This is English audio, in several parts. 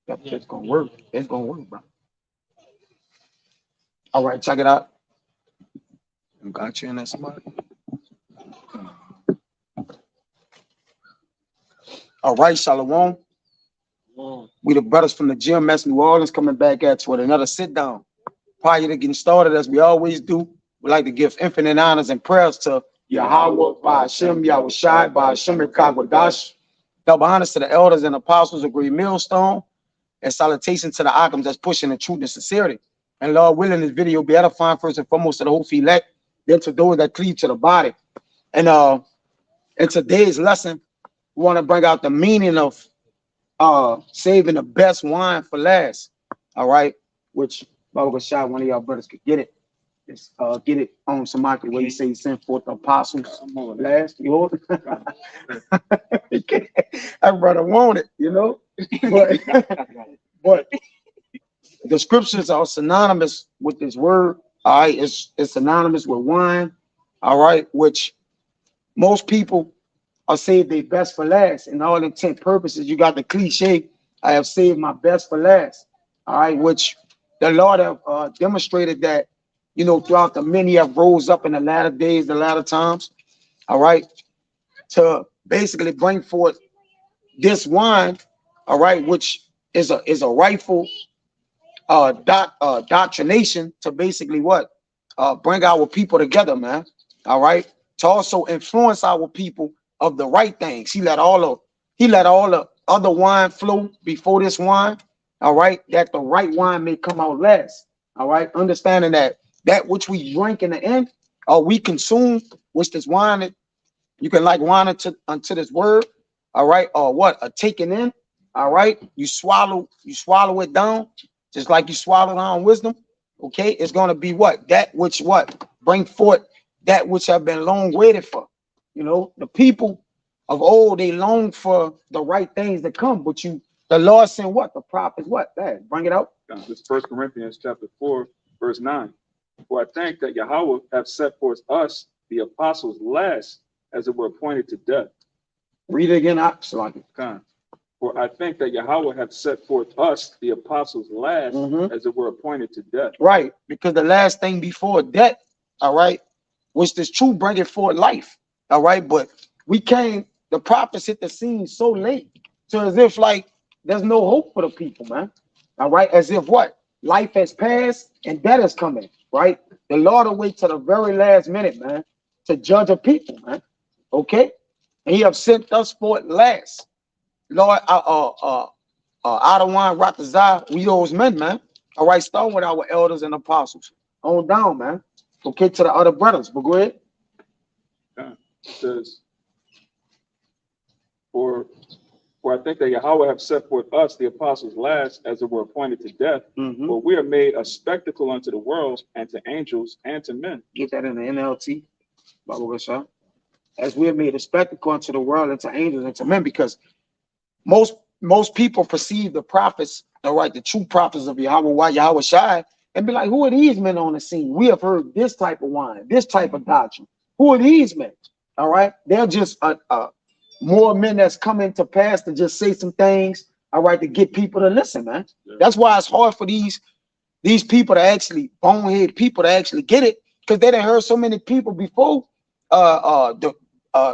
That shit's gonna work. It's gonna work, bro. All right, check it out. I got you in that spot. All right, Shalom. We the brothers from the GMS New Orleans coming back at you with another sit down. Prior to getting started, as we always do, we like to give infinite honors and prayers to Yahweh, by Hashem, Yahweh Shai, by Hashem, Kakwadash. Double honors to the elders and apostles of Great Millstone, and salutation to the Akams that's pushing the truth and sincerity. And Lord willing, this video be edifying first and foremost to the whole elect, then to those that cleave to the body. And in today's lesson, we want to bring out the meaning of saving the best wine for last. All right, which Baba Shot, one of y'all brothers could get it. Just get it on somebody where you say he sent forth the apostles last. You hold it. That brother want it, you know. But the scriptures are synonymous with this word. All right, it's synonymous with wine. All right, which most people are saved their best for last. In all intent purposes, you got the cliche, I have saved my best for last. All right, which the Lord have demonstrated that, you know, throughout the many have rose up in the latter days, the latter times. All right, to basically bring forth this wine. All right, which is a rightful doctrination to basically what bring our people together, man. All right, to also influence our people of the right things. He let all the other wine flow before this wine. All right, that the right wine may come out last. All right, understanding that which we drink in the end, or we consume, which this wine, you can like wine unto this word. All right, or what a taking in. All right, you swallow it down, just like you swallow down wisdom. Okay, it's gonna be what that which what bring forth that which have been long waited for. You know, the people of old, they long for the right things to come, but the Lord sent what? The prophets, what? Hey, bring it out. This is 1 Corinthians chapter 4, verse 9. For I think that Yahweh have set forth us, the apostles, last, as it were appointed to death. Read it again, Salaki. For I think that Yahweh have set forth us, the apostles, last, as it were appointed to death. Right, because the last thing before death, all right, was this true bringing forth life. All right, but the prophets hit the scene so late, so as if like there's no hope for the people, man. All right, as if what? Life has passed and death is coming, right? The Lord will wait till the very last minute, man, to judge a people, man. Okay, and He have sent us forth last. Lord, Adawan Ratazah, we those men, man. All right, starting with our elders and apostles. On down, man. Okay, to the other brothers, but go ahead. It says, for I think that Yahweh have set forth us, the apostles, last, as it were appointed to death. For we are made a spectacle unto the world, and to angels, and to men. Get that in the NLT, as we are made a spectacle unto the world, and to angels, and to men, because most people perceive the prophets, all right, the true prophets of Yahweh Shai, and be like, who are these men on the scene? We have heard this type of wine, this type of doctrine. Who are these men? All right, they're just more men that's coming to pass to just say some things, all right, to get people to listen, man. Yeah. That's why it's hard for these people to actually, bonehead people to actually get it, because they done heard so many people before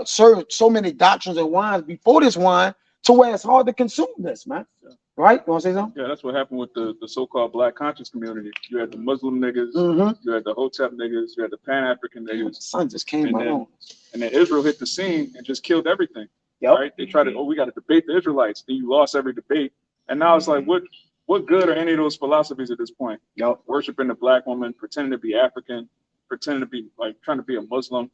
served so many doctrines and wines before this wine, to where it's hard to consume this, man. Yeah. Right? You want to say something? Yeah, that's what happened with the so-called Black conscious community. You had the Muslim niggas, you had the Hotep niggas, you had the Pan-African niggas. Son just came on. And then Israel hit the scene and just killed everything. Yep. Right? They tried to, we got to debate the Israelites. Then you lost every debate. And now it's like, what good are any of those philosophies at this point? Yep. Worshiping the Black woman, pretending to be African, pretending to be like trying to be a Muslim.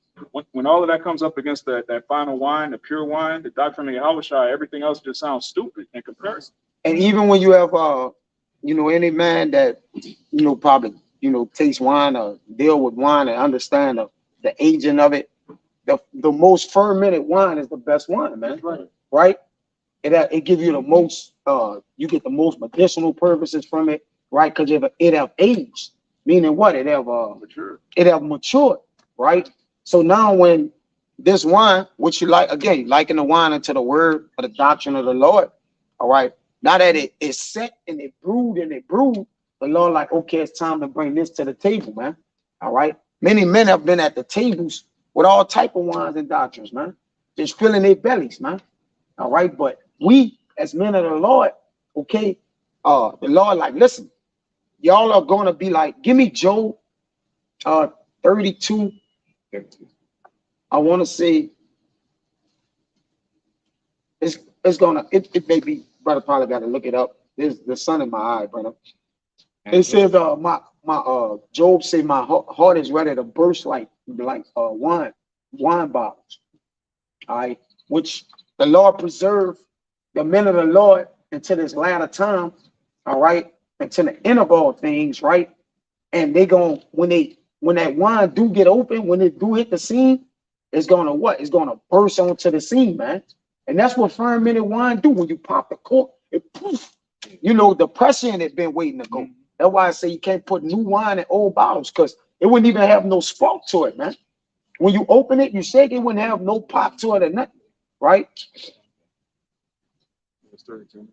When all of that comes up against that final wine, the pure wine, the doctrine of Yahweh Shai, everything else just sounds stupid in comparison. And even when you have any man that probably taste wine or deal with wine and understand the aging of it, the most fermented wine is the best wine, man. Right. Right? It gives you the most you get the most medicinal purposes from it, right? Because it have aged, meaning what? It have matured, right? So now when this wine, which you like, again, liken the wine into the word or the doctrine of the Lord, all right, Now that it is set and it brewed and it brewed, the Lord like, okay, it's time to bring this to the table, man. All right. Many men have been at the tables with all type of wines and doctrines, man, just filling their bellies, man. All right. But we, as men of the Lord, okay, the Lord like, listen, y'all are gonna be like, give me Job 32. I want to say it's gonna it may be, brother, probably got to look it up. There's the sun in my eye, brother. It says my Job say my heart is ready to burst like wine bottles. All right, which the Lord preserve the men of the Lord until this latter time. All right, until the end of all things, right? And they going when that wine do get open, when it do hit the scene, it's gonna what? It's gonna burst onto the scene, man. And that's what fermented wine do. When you pop the cork, it poof. You know, the pressure in it been waiting to go. That's why I say you can't put new wine in old bottles, because it wouldn't even have no spark to it, man. When you open it, you shake it, wouldn't have no pop to it or nothing, right? It's 32.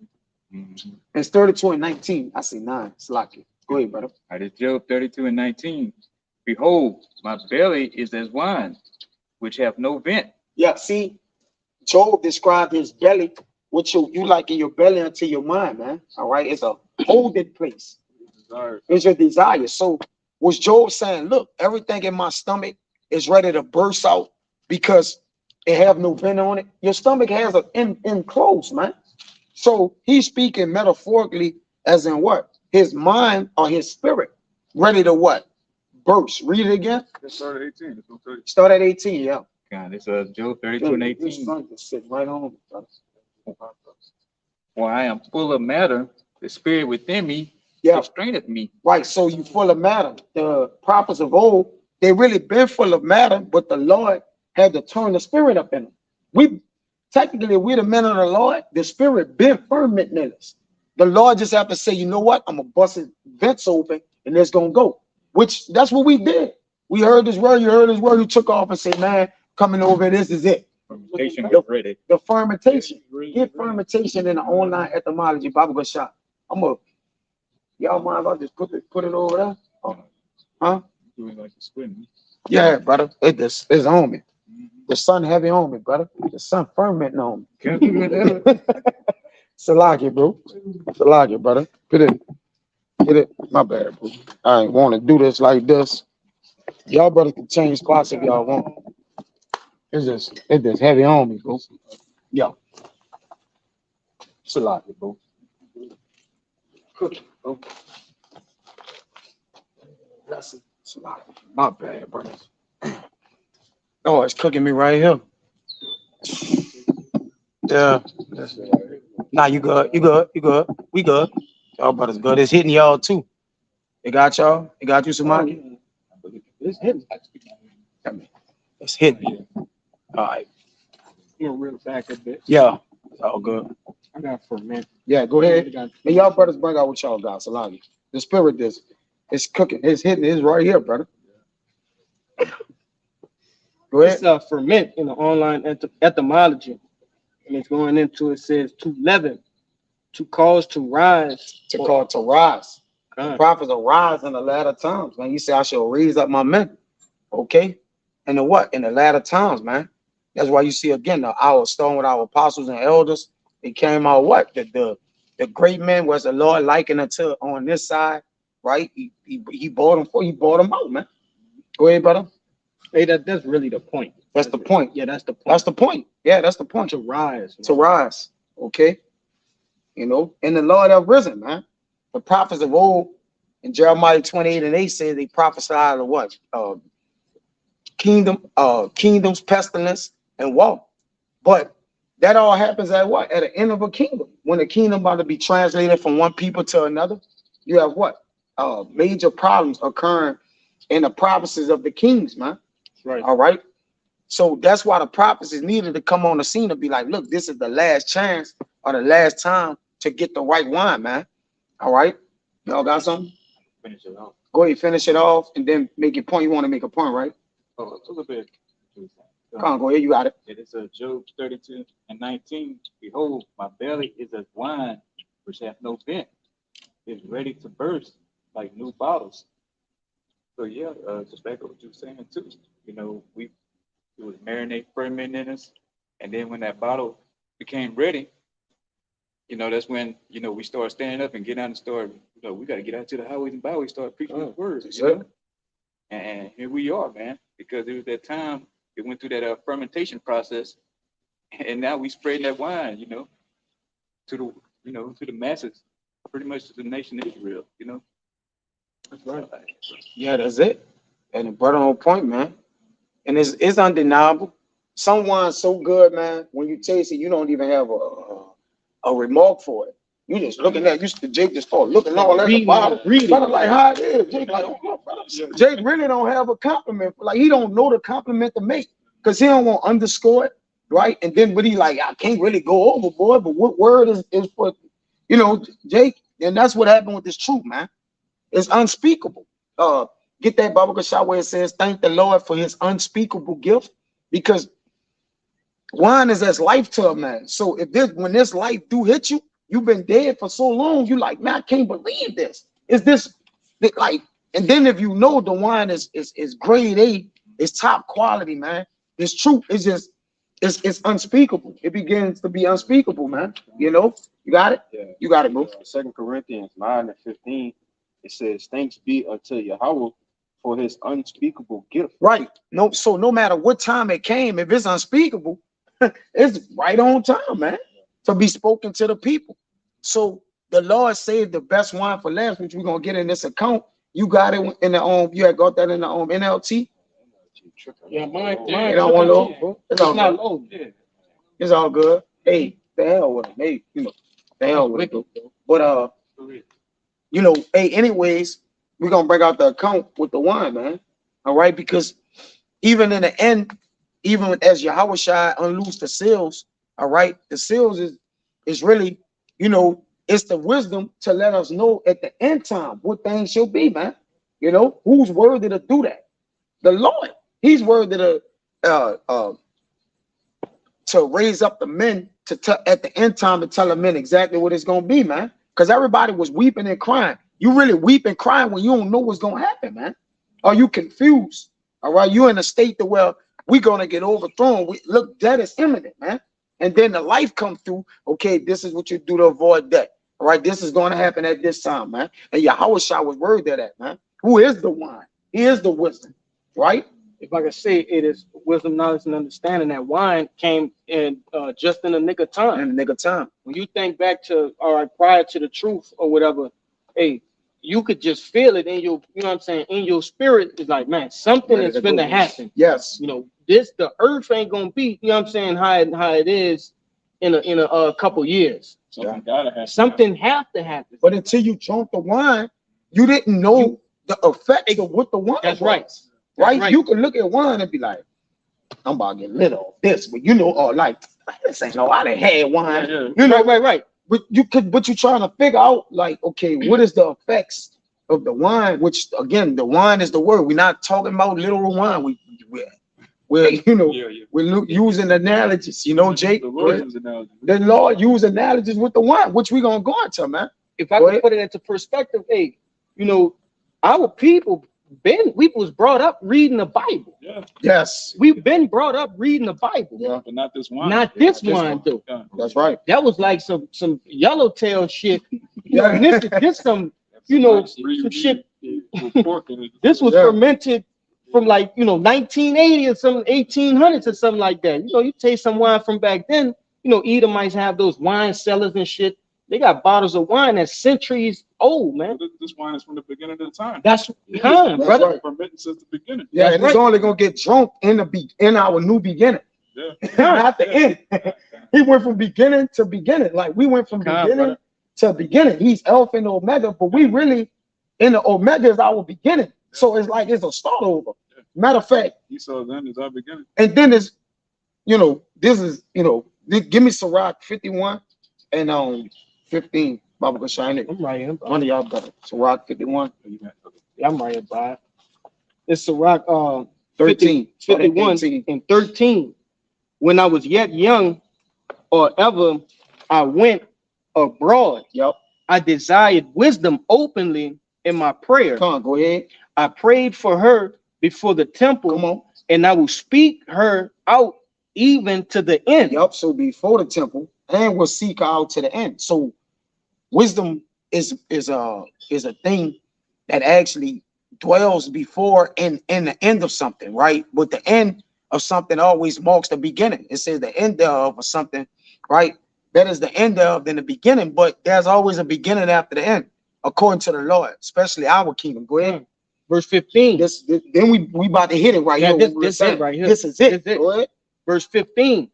It's 32 and 19. I say 9. It's lucky. Go ahead, brother. All right, it's Job 32 and 19. Behold, my belly is as wine, which have no vent. Yeah, see, Job described his belly, which you like in your belly until your mind, man. All right, it's a holding place. Desire. It's your desire. So was Job saying, look, everything in my stomach is ready to burst out because it have no vent on it? Your stomach has an enclosed, man. So he's speaking metaphorically, as in what? His mind or his spirit ready to what? Burst. Read it again. It started 18. It's gonna tell you. Start at 18, yeah. God, it's Job 32 and 18. This sun can sit right on me, brother. For I am full of matter, the spirit within me Yeah, constraineth me. right. So you full of matter. The prophets of old, they really been full of matter, but the Lord had to turn the spirit up in them. We technically we're the men of the Lord. The spirit been fermenting in us. The Lord just have to say, you know what? I'm gonna bust his vents open and it's gonna go. Which that's what we did. We heard this word, you heard this word, you took off and said, man, coming over, this is it. Fermentation is ready. The fermentation. Get fermentation in the online etymology Bible shop. I'm gonna y'all mind if I just put it over there? Oh, huh? Doing like the squid. Yeah, brother. It's on me. The sun heavy on me, brother. The sun fermenting on me. Salagi, bro. Salagi, brother. Get it. My bad, bro. I ain't want to do this like this. Y'all brothers can change spots if y'all want. It's just heavy on me, bro. Yeah. Salagi, bro. Cook it, bro. That's it. Salagi. My bad, brother. Oh, it's cooking me right here. Yeah. Nah, you good. We good. Y'all brothers good. It's hitting y'all too. It got y'all? It got you, Samaki? It's hitting. It's hitting. All right. I'm gonna reel it back a bit. Yeah. It's all good. I got ferment. Yeah, go ahead. And y'all brothers bring out what y'all got, Salagi. The spirit is it's cooking. It's hitting. It's right here, brother. Go ahead. It's ferment in the online etymology, and it's going into it says to leaven, to cause to rise, To call to rise. The God. prophets will rise in the latter times, man. You say I shall raise up my men. Okay. And the what? In the latter times, man. That's why you see again the hour stone with our apostles and elders. It came out what? The great men was the Lord likened unto on this side, right? He bought them out, man. Go ahead, brother. Hey, that's really the point. That's the point. Yeah, that's the point. That's the point. Yeah, that's the point. To rise. To rise. Okay. You know, and the Lord have risen, man. The prophets of old in Jeremiah 28 and 8 say they prophesied of what? Kingdoms, pestilence, and war. But that all happens at what? At the end of a kingdom. When a kingdom about to be translated from one people to another, you have what? Major problems occurring in the provinces of the kings, man. Right. All right. So that's why the prophets is needed to come on the scene and be like, look, this is the last chance or the last time to get the right wine, man. All right. Y'all got something? Finish it off. Go ahead, finish it off and then make your point. You want to make a point, right? Oh, a little bit. Come on, go ahead. You got it. It is Job 32 and 19. Behold, my belly is as wine, which have no vent, is ready to burst like new bottles. So yeah, just back up what you were saying too. You know, it was marinate ferment in us, and then when that bottle became ready, you know, that's when, you know, we started standing up and getting out and start, you know, we got to get out to the highways and byways, start preaching the word, That's you it. know? And here we are, man, because it was that time it went through that fermentation process, and now we spreading that wine, you know, to the, you know, to the masses, pretty much to the nation of Israel, you know. That's right. Yeah, that's it. And the brother on point, man. And it's undeniable. Some wine's so good, man. When you taste it, you don't even have a remark for it. You just looking at Jake just start looking all at the bottle. Brother, like how it is. Jake like, oh, brother. Jake really don't have a compliment. Like he don't know the compliment to make because he don't want to underscore it, right? And then but he like, I can't really go overboard. But what word is for, you know, Jake? And that's what happened with this truth, man. It's unspeakable. Get that Bible shot where it says, "Thank the Lord for His unspeakable gift," because wine is as life to a man. So if when this life do hit you, you've been dead for so long, you like, man, I can't believe this. Is this like? And then if you know the wine is grade A, it's top quality, man. This truth is just it's unspeakable. It begins to be unspeakable, man. You know, you got it. Yeah. You got it, bro. 2 Corinthians 9:15, it says, "Thanks be unto Yahweh for His unspeakable gift." Right. No, so no matter what time it came, if it's unspeakable, it's right on time, man, to be spoken to the people. So the Lord saved the best wine for last, which we're gonna get in this account. You got it in the you had got that in the NLT. Yeah, mine. You don't want low, bro. It's all not good. low. It's all good. Hey, the hell with it. Hey, you know, the hell with it. Bro. But you know, hey, anyways, we're gonna break out the account with the wine, man. All right, because even in the end, even as Yahweh Shai unloosed the seals, all right, the seals is really, you know, it's the wisdom to let us know at the end time what things shall be, man. You know, who's worthy to do that? The Lord. He's worthy to raise up the men at the end time to tell the men exactly what it's gonna be, man. Because everybody was weeping and crying. You really weep and cry when you don't know what's gonna happen, man. Are you confused? All right, you're in a state that well, we're gonna get overthrown. Look, that is imminent, man. And then the life comes through. Okay, this is what you do to avoid that. All right, this is going to happen at this time, man. And Yahweh Shai was worthy of that, man. Who is the wine? He is the wisdom, right? If I could say, it is wisdom, knowledge, and understanding. That wine came in just in the nick of time. And nigga time. When you think back to, all right, prior to the truth or whatever, hey, you could just feel it in your, you know what I'm saying, in your spirit. It's like, man, something is finna happen. Yes. You know, the earth ain't gonna be, you know what I'm saying, how it is in a couple years. Something gotta happen. Something have to happen. But until you drunk the wine, you didn't know the effects of what the wine That's was. right. Right? right. You can look at wine and be like, I'm about to get lit off this, but you know, like this ain't no, I done had wine. Yeah. You know, Right. but you're trying to figure out, like, okay, what is the effects of the wine? Which again, the wine is the word. We're not talking about literal wine. We're you know, we're using analogies. You know, Jake. The Lord uses analogy. The Lord used analogies with the wine, which we're gonna go into, man. If I could put it into perspective, hey, you know, our people we was brought up reading the Bible. Yeah, Yes. We've been brought up reading the Bible. Yeah, but not this wine. Not this wine, though. Yeah. that's right. That was like some yellowtail shit. Yeah. And this some, you know, some shit. With pork in it. This was Yeah. fermented from like, you know, 1980 or some 1800s or something like that. You know, you taste some wine from back then. You know, Edomites have those wine cellars and shit. They got bottles of wine that's centuries old, man. This wine is from the beginning of the time. That's Yeah. time, That's brother. right. Fermented since the beginning. Yeah, That's and it's right. only gonna get drunk in our new beginning. Yeah. Not the end. He went from beginning to beginning. Like we went from Come, beginning to beginning. He's Alpha and Omega, but we really in the Omega is our beginning. So it's like it's a start over. Matter of fact, Esau then is our beginning. and then it's, you know, this is, you know, give me Sirach 51 and 15. Baba Gashine. I'm right here. One of y'all got it. Sirach 51, Yeah, I'm right here, by it. It's Sirach 13, 51 13. and 13. When I was yet young, or ever I went abroad. Yep. I desired wisdom openly in my prayer. Come on, go ahead. I prayed for her before the temple, Come on. and I will speak her out even to the end. Yep. So before the temple, and we'll seek her out to the end. So wisdom is a thing that actually dwells before and the end of something, right? But the end of something always marks the beginning. It says the end of something, right? That is the end of than the beginning, but there's always a beginning after the end, according to the Lord, especially our kingdom. Go ahead. Verse 15. Then we about to hit it right Yeah, here. this it right here. This is it. This it. Go ahead. Verse 15.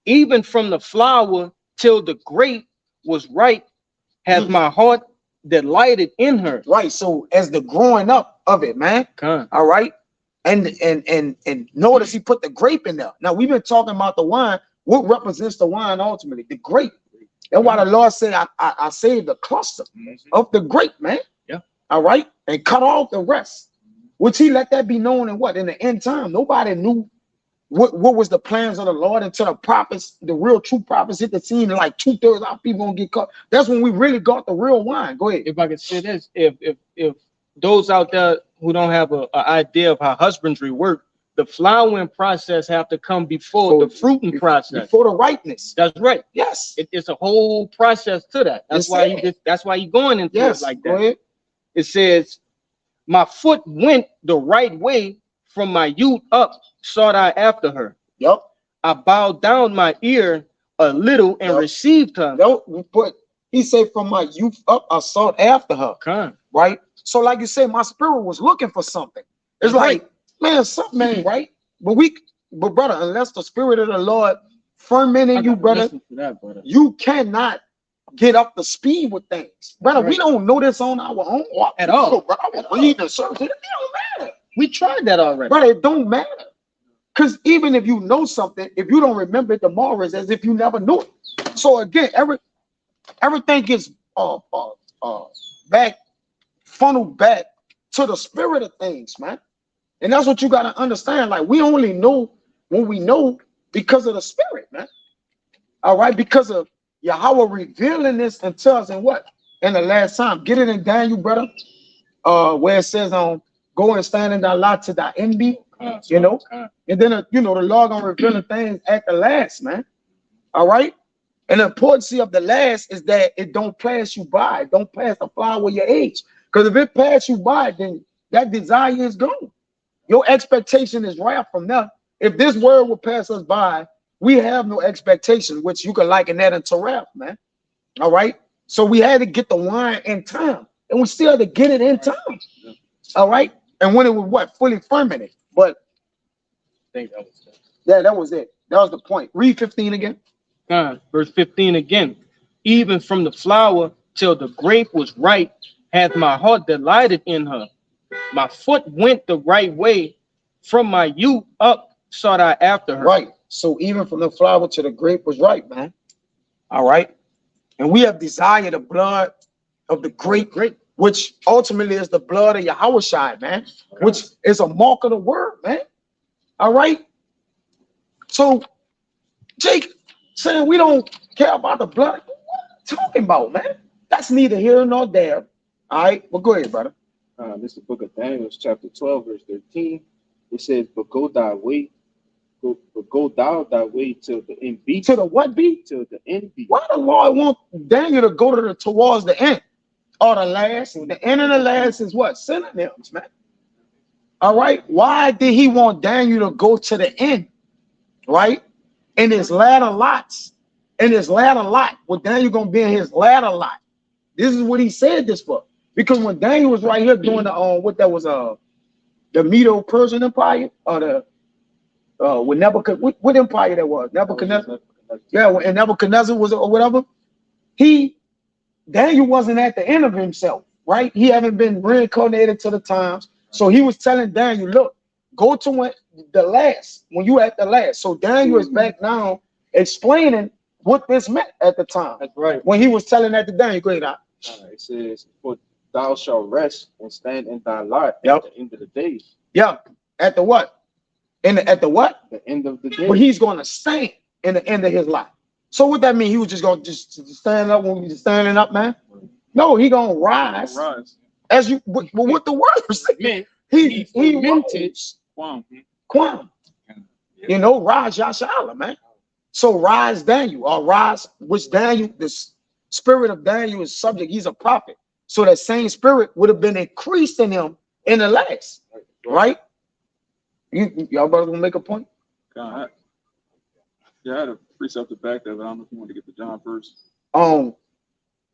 Even from the flower till the grape was ripe, has my heart delighted in her. Right. So as the growing up of it, man. Come. All right. And notice he put the grape in there. Now we've been talking about the wine. What represents the wine ultimately? The grape. That's why the Lord said, I saved the cluster of the grape, man. Yeah. All right. And cut off the rest. Which he let that be known in what? In the end time. Nobody knew what was the plans of the Lord until the prophets, the real true prophets hit the scene, and like 2/3 of our people gonna get caught. That's when we really got the real wine. Go ahead. If I could say this, if those out there who don't have an idea of how husbandry work, the flowering process have to come before the fruiting process. Before the ripeness. That's right. Yes. It's a whole process to that. That's why he going into it like that. Go ahead. It says, my foot went the right way from my youth up, sought I after her. Yep. I bowed down my ear a little and received her. He said, from my youth up, I sought after her. Come. Right? So, like you said, my spirit was looking for something. It's like, man, something ain't right. But brother, unless the spirit of the Lord fermenting you, brother, you cannot get up to speed with things. Brother, we don't know this on our own at all. Bro, I was reading the service. It don't matter. We tried that already. Brother, it don't matter. Because even if you know something, if you don't remember it tomorrow, it's as if you never knew it. So again, everything gets funneled back to the spirit of things, man. And that's what you got to understand. Like, we only know when we know because of the spirit, man. All right, because of Yahweh revealing this unto us in what? In the last time. Get it in Daniel, brother. Where it says go and stand in thy lot to thy envy, you know. And then the Lord gonna reveal the things at the last, man. All right. And the importance of the last is that it don't pass you by. It don't pass the flower of your age. Because if it pass you by, then that desire is gone. Your expectation is wrath from there. If this word will pass us by, we have no expectation, which you can liken that into wrath, man. All right. So we had to get the wine in time, and we still had to get it in time. All right. And when it was fully fermented. But I think that was it. Yeah, that was it. That was the point. Read 15 again. Verse 15 again. Even from the flower till the grape was ripe, hath my heart delighted in her. My foot went the right way, from my youth up sought I after her. Right. So even from the flower to the grape was ripe, man. All right. And we have desired the blood of the grape, which ultimately is the blood of Yahushua, man, which is a mark of the word, man. All right. So Jake saying we don't care about the blood. What are you talking about, man? That's neither here nor there. All right. Well, go ahead, brother. This is the book of Daniel, chapter 12, verse 13. It says, but go thy way, but go thou thy way till the end be. To the what be? Till the end be. Why the Lord want Daniel to go towards the end or the last? The end and the last is what? Synonyms, man. All right. Why did he want Daniel to go to the end? Right? In his latter lots. In his latter lot. Well, Daniel gonna be in his latter lot. This is what he said this for. Because when Daniel was right here doing the the Medo-Persian Empire or the with Nebuchadnezzar, what empire that was? Nebuchadnezzar. Yeah, and Nebuchadnezzar was or whatever. Daniel wasn't at the end of himself, right? He haven't been reincarnated to the times. So he was telling Daniel, look, go to when you at the last. So Daniel is back now explaining what this meant at the time. That's right. When he was telling that to Daniel, go ahead. It says, for thou shalt rest and stand in thy lot at the end of the days. Yeah. At the what? At the what? The end of the day. But he's going to stand in the end of his life. So what that mean? He was just gonna just stand up when we just standing up, man? No, he gonna rise Rise. as you. But what the word say? Man, He fermented. rose. Wow. Quam. You know, rise Yashala, man. So rise Daniel, or rise, which Daniel, the spirit of Daniel is subject. He's a prophet. So that same spirit would have been increased in him in the last, right? Y'all brothers gonna make a point? God. Yeah, I had a precept to back that, but I don't know if you want to get the John first.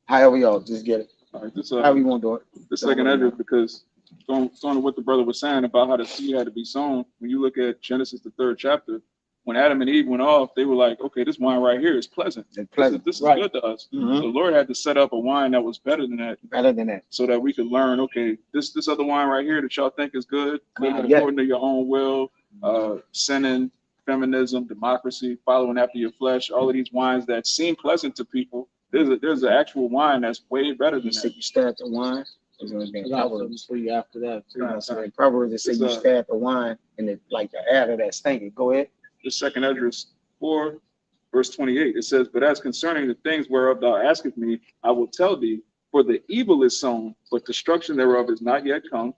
However y'all just get it. All right, this However you want to do it. the second Ezra, because going to what the brother was saying about how the seed had to be sown. When you look at Genesis, the 3rd chapter, when Adam and Eve went off, they were like, okay, this wine right here is pleasant. It's pleasant. This is Right. good to us. Mhm. The Lord had to set up a wine that was better than that, Better than that. so that we could learn, okay, this other wine right here that y'all think is good, living Yeah. according to your own will, sinning, feminism, democracy, following after your flesh, all of these wines that seem pleasant to people, there's an actual wine that's way better You than say that. you stir up the wine. It's gonna be I got something Proverbs. for you after that. You know, so in Proverbs it say It's, you stir up the wine and it like the add of that stinking. Go ahead. The second Ezra 4, verse 28, it says, but as concerning the things whereof thou askest me, I will tell thee, for the evil is sown, but destruction thereof is not yet come.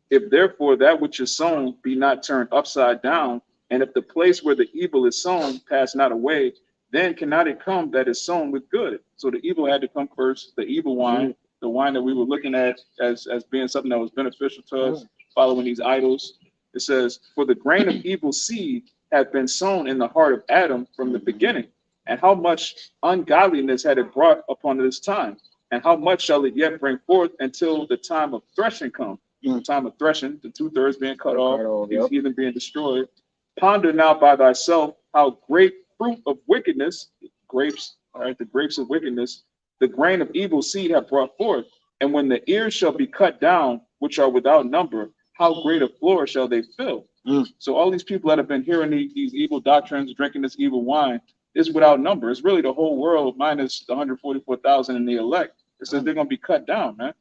If therefore that which is sown be not turned upside down, and if the place where the evil is sown pass not away, then cannot it come that is sown with good. So the evil had to come first, the evil wine, the wine that we were looking at as being something that was beneficial to us, following these idols. It says, for the grain of evil seed had been sown in the heart of Adam from the beginning. And how much ungodliness had it brought upon this time? And how much shall it yet bring forth until the time of threshing come? The time of threshing, the 2/3 being cut off, these heathen being destroyed. Ponder now by thyself how great fruit of wickedness, grapes, all right, the grapes of wickedness, the grain of evil seed have brought forth. And when the ears shall be cut down, which are without number, how great a floor shall they fill? So all these people that have been hearing these evil doctrines, drinking this evil wine, is without number. It's really the whole world minus the 144,000 in the elect. It says they're going to be cut down, man.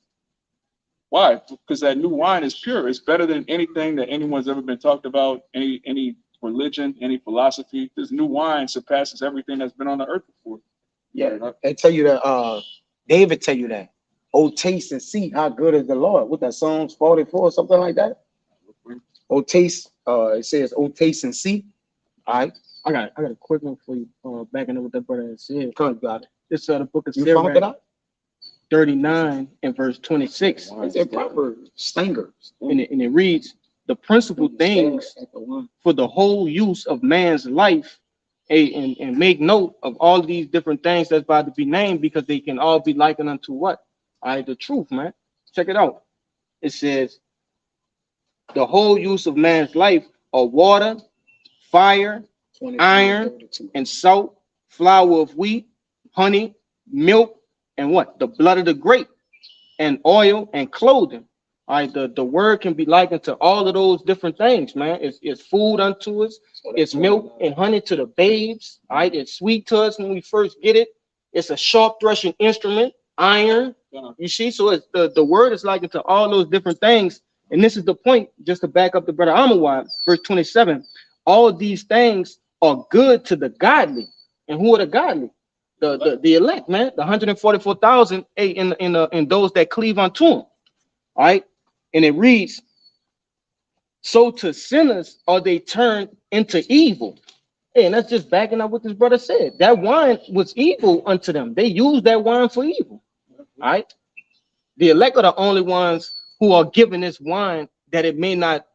Why? Because that new wine is pure. It's better than anything that anyone's ever been talked about, any religion, any philosophy. This new wine surpasses everything that's been on the earth before. Yeah, they tell you that. David tell you that. Oh, taste and see how good is the Lord. What that Psalms 44 or something like that. Oh, taste. It says, oh, taste and see. All right, I got a quick one for you. Backing up what that brother had said. come on, got it. It's the book of You found it Sirach, out? 39 and verse 26. It's a proper stingers. And it reads, the principal things for the whole use of man's life, and make note of all these different things that's about to be named, because they can all be likened unto what? All right, the truth, man. Check it out. It says, the whole use of man's life are water, fire, iron, and salt, flour of wheat, honey, milk, and what? The blood of the grape, and oil, and clothing. All right, the word can be likened to all of those different things, man. It's food unto us. It's milk and honey to the babes. All right, it's sweet to us when we first get it. It's a sharp threshing instrument, iron. You see, so it's the word is likened to all those different things. And this is the point, just to back up the brother Amawad, verse 27. All these things are good to the godly. And who are the godly? The elect, man. The 144,000 in those that cleave unto him. All right. And it reads, so to sinners are they turned into evil. Hey, and that's just backing up what this brother said. That wine was evil unto them. They used that wine for evil. All right. The elect are the only ones who are given this wine that it may not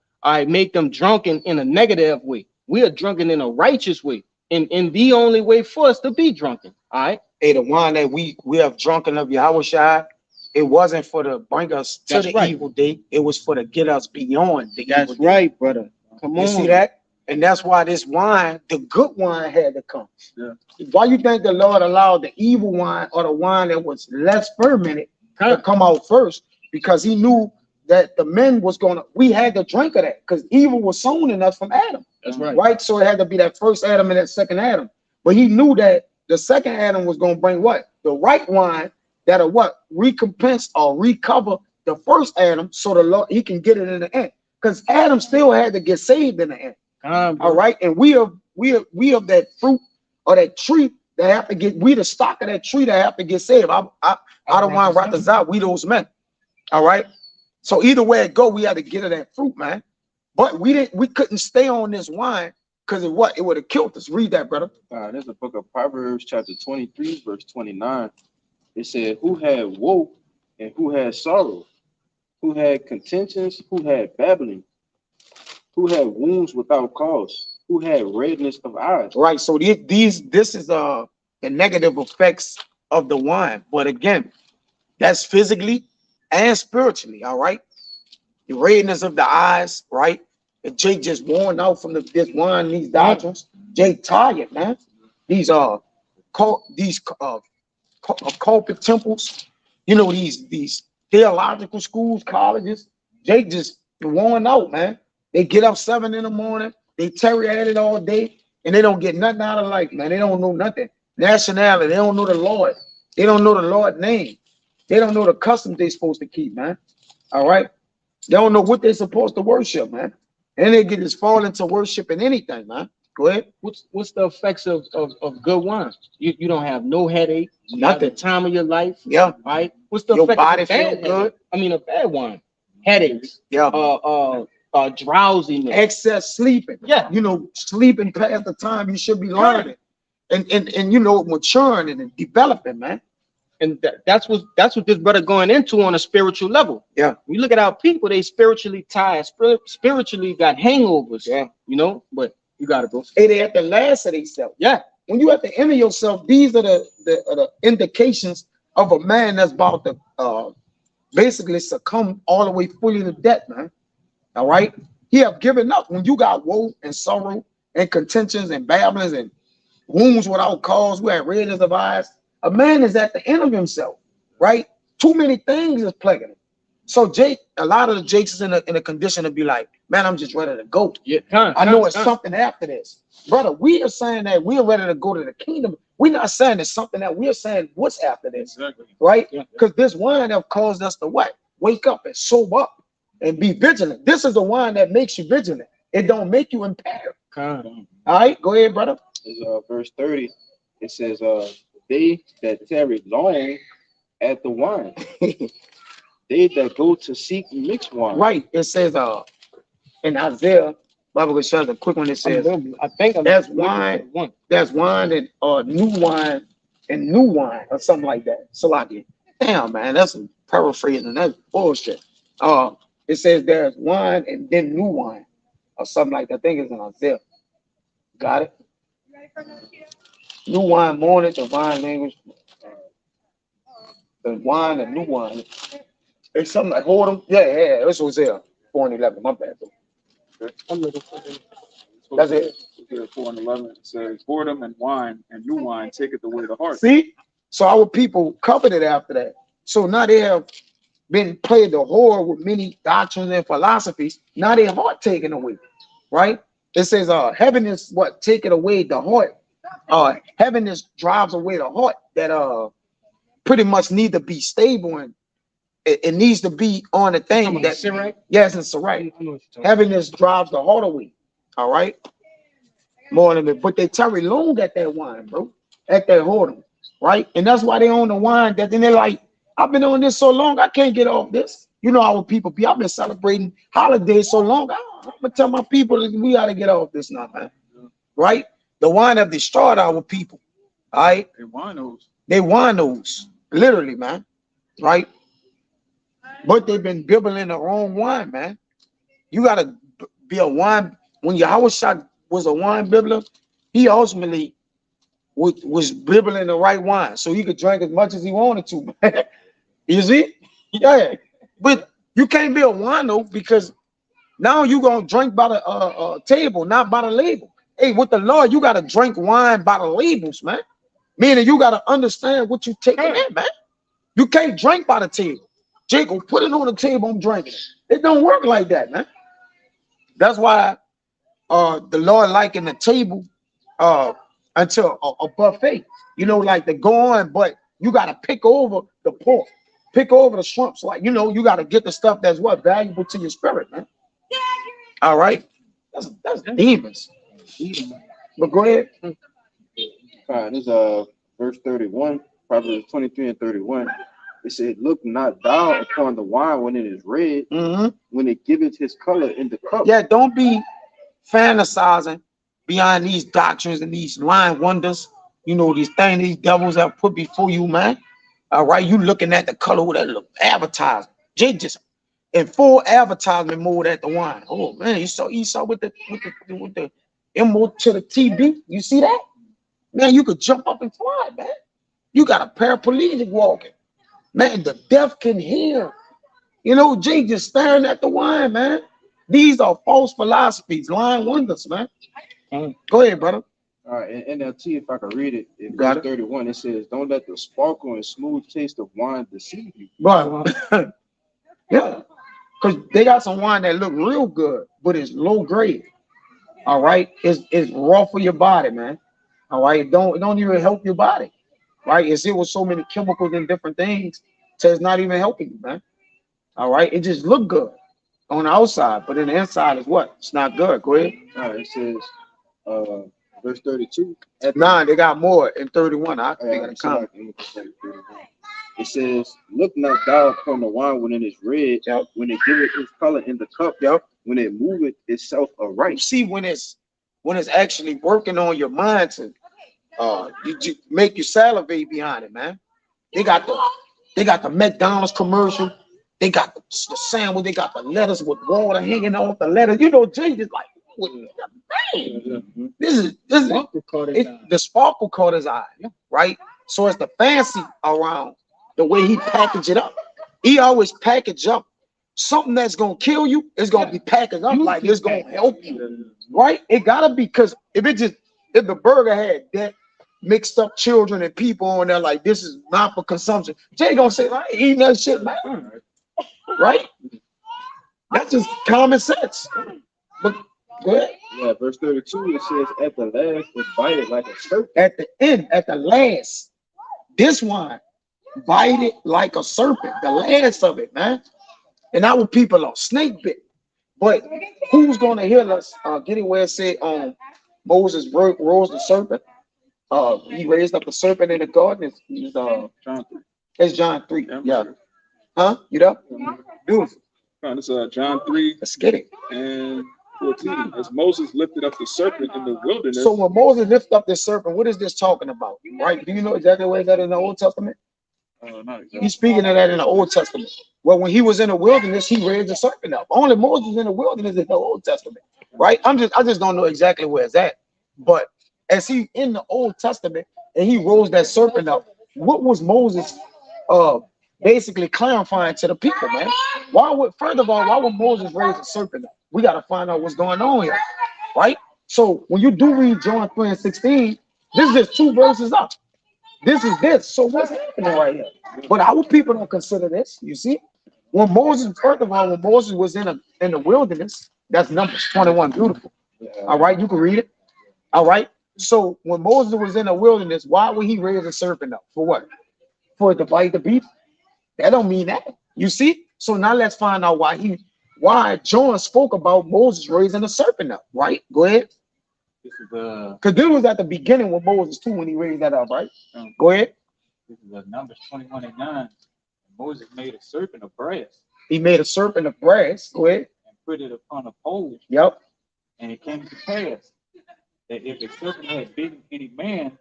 make them drunken in a negative way. We are drunken in a righteous way, in the only way for us to be drunken. All right. Hey, the wine that we have drunken of Yahushua, it wasn't for to bring us to That's the right. evil day. It was for to get us beyond the That's evil day. right, brother. Come You on. see that? And that's why this wine, the good wine, had to come. Yeah. Why you think the Lord allowed the evil wine or the wine that was less fermented to come out first? Because he knew that the men was we had to drink of that, because evil was sown in us from Adam. That's right. Right? So it had to be that first Adam and that second Adam. But he knew that the second Adam was going to bring what? The right wine that'll what? Recompense or recover the first Adam, so the Lord, he can get it in the end. Because Adam still had to get saved in the end. All right. And we are that fruit or that tree that have to get, we the stock of that tree that have to get saved. I don't want Ratazah, we those men. All right. So either way it go, we had to get of that fruit, man. But we couldn't stay on this wine because of what? It would have killed us. Read that, brother. There's a book of Proverbs, chapter 23, verse 29. It said, who had woe and who had sorrow? Who had contentions? Who had babbling? Who had wounds without cause? Who had redness of eyes? Right. So this is the negative effects of the wine. But again, that's physically and spiritually. All right. The redness of the eyes, right? And Jake just worn out from this wine, these doctrines. Jake tired, man. These culprit temples, you know, these theological schools, colleges. Jake just worn out, man. They get up 7 in the morning, they tarry at it all day, and they don't get nothing out of life, man. They don't know nothing. Nationality, they don't know the Lord. They don't know the Lord's name. They don't know the customs they're supposed to keep, man. All right. They don't know what they're supposed to worship, man. And they get just fall into worshiping anything, man. Go ahead. What's the effects of good wine? You don't have no headache, not the Nothing. time of your life, Yeah. right? What's the Your effect body of a bad feel good. headache? I mean, a bad wine, headaches, Yeah. drowsiness. Excess sleeping. Yeah. You know, sleeping past the time you should be learning. And you know, maturing and developing, man. And that's what this brother going into on a spiritual level. Yeah. We look at our people; they spiritually tired, spiritually got hangovers. Yeah. You know, but you got it, bro. Hey, they at the last of themselves. Yeah. When you at the end of yourself, these are the indications of a man that's about to basically succumb all the way fully to death, man. All right. He have given up. When you got woe and sorrow and contentions and babblings and wounds without cause, who had redness of eyes, a man is at the end of himself, right? Too many things is plaguing him. So Jake, a lot of the Jakes is in a condition to be like, man, I'm just ready to go. Yeah. I know it's something after this. Brother, we are saying that we are ready to go to the kingdom. We're not saying it's something that we're saying what's after this, Exactly. right? Yeah. Because this wine have caused us to what? Wake up and sober up and be vigilant. This is the wine that makes you vigilant. It don't make you impaired. All right, go ahead, brother. Is verse 30. It says, they that tarry long at the wine, they that go to seek mixed wine. Right. It says in Isaiah, Bible shows a quick one. It says I think there's wine and new wine and new wine or something like that. So like, damn man, that's a paraphrasing. That's bullshit. It says there's wine and then new wine or something like that. I think it's in Isaiah. Got it? New wine, morning, divine language. The wine and new wine. It's something like hold them. Yeah. It's Hosea 4:11. My bad. I'm looking for it. That's it. 4:11 it says, boredom and wine and new wine taketh away the heart. See? So our people coveted after that. So now they have been played the whore with many doctrines and philosophies. Now their heart taken away, right? It says, heaviness, what? Take it away the heart. Heaviness drives away the heart that pretty much need to be stable and it needs to be on the thing that, yes, it's right. Heaviness drives the heart away. All right. More than it, but they tarry long at that wine, bro, at that whoredom, right? And that's why they own the wine. That then they're like, I've been on this so long, I can't get off this. You know how people be. I've been celebrating holidays so long. I'm gonna tell my people that we gotta get off this now, man. Right? The wine have destroyed our people. All right. They winos, literally, man. Right? But they've been bibbling the wrong wine, man. You gotta be a wine. When Yahushua was a wine bibbler, he ultimately was bibbling the right wine, so he could drink as much as he wanted to. You see? Yeah. But you can't be a wino because now you gonna drink by the table, not by the label. Hey, with the Lord, you gotta drink wine by the labels, man. Meaning you gotta understand what you taking in, man. You can't drink by the table. Jacob, put it on the table, I'm drinking it. It don't work like that, man. That's why the Lord likened the table until a buffet. You know, like the go on, but you gotta pick over the pork, pick over the shrimps. Like, you know, you gotta get the stuff that's what valuable to your spirit, man. All right. That's demons. But go ahead. Fine. This verse 31, Proverbs 23 and 31. It said, "Look not thou upon the wine when it is red, when it giveth his color in the cup." Yeah, don't be fantasizing behind these doctrines and these lying wonders. You know, these things these devils have put before you, man. All right, you looking at the color of that look advertising. Jay just in full advertisement mode at the wine. Oh man, you saw with the MO to the TB. You see that? Man, you could jump up and fly, man. You got a paraplegic walking. Man, the deaf can hear. You know, Jay just staring at the wine, man. These are false philosophies, lying wonders, man. Go ahead, brother. All right, in NLT, if I can read it, in Got verse it. 31, it says, "Don't let the sparkle and smooth taste of wine deceive you." Right. Yeah. Because they got some wine that look real good, but it's low grade. All right. It's raw for your body, man. All right. It don't even help your body. Right. It's it with so many chemicals and different things, so it's not even helping you, man. All right. It just look good on the outside, but in the inside is what? It's not good. Go ahead. All right, it says, verse 32. Nah, they got more in 31. I think I It come. says, "Look not thou upon the wine when it is red, Yep. when it giveth its color in the cup, Yep. when it moveth itself You aright." see when it's actually working on your mind to you make you salivate behind it, man. They got the McDonald's commercial. They got the sandwich. They got the lettuce with water hanging off the lettuce. You know, Jay is like, what the man? This is the sparkle caught his eye, right? So it's the fancy around the way he packaged it up. He always package up something that's gonna kill you. It's gonna be packaged up like it's gonna help you, right? It gotta be, because if the burger had that mixed up children and people on there like this is not for consumption, Jay gonna say, I ain't eating that shit, man. Right? That's just common sense. But go ahead. Yeah, verse 32, it says, "At the last it bited like a serpent." At the end, at the last, this wine bited like a serpent, the last of it, man. And our people are snake bit. But who's gonna heal us? Get it where it said Moses rose the serpent. He raised up the serpent in the garden. It's John 3. Yeah. Huh? You know? Beautiful. This is John 3 Let's get it. and 14. As Moses lifted up the serpent in the wilderness. So when Moses lifted up the serpent, what is this talking about? Right? Do you know exactly where that in the Old Testament? Not exactly. He's speaking of that in the Old Testament. Well, when he was in the wilderness, he raised the serpent up. Only Moses in the wilderness in the Old Testament, right? I just don't know exactly where it's at. But as he in the Old Testament and he rose that serpent up, what was Moses basically clarifying to the people, man? Why would Moses raise the serpent up? We got to find out what's going on here, right? So when you do read John 3 and 16, this is just 2 verses up. This is this. So what's happening right here? But our people don't consider this. You see, when Moses was in the wilderness, that's Numbers 21. Beautiful. All right, you can read it. All right. So when Moses was in the wilderness, why would he raise a serpent up? For what? For it to bite the people? That don't mean that. You see? So now let's find out why John spoke about Moses raising a serpent up. Right? Go ahead. This is Because this was at the beginning with Moses too when he raised that up, right? Go ahead. This is Numbers 21 and 9. Moses made a serpent of brass He made a serpent of brass. Go ahead. and put it upon a pole. Yep. And it came to pass that if a serpent had bitten any man,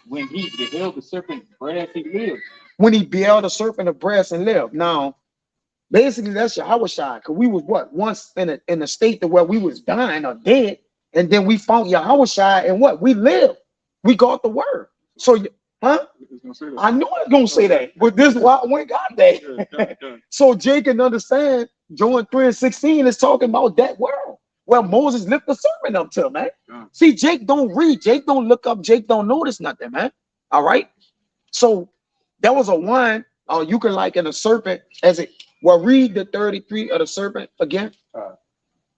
when he beheld the serpent brass, he lived. When he beheld a serpent of brass and lived. Now, basically, that's Yahushua. Because we was once in a state to where we was dying or dead, and then we found Yahushua, and what? We lived. We got the word. So, huh? I knew I was gonna say that, but this is why I went got that. So Jay can understand. John 3 and 16 is talking about that world. Well, Moses lifted the serpent up to, man. See, Jake don't read. Jake don't look up. Jake don't notice nothing, man. All right. So that was a wine. You can liken a serpent as it. Well, read the 33 of the serpent again.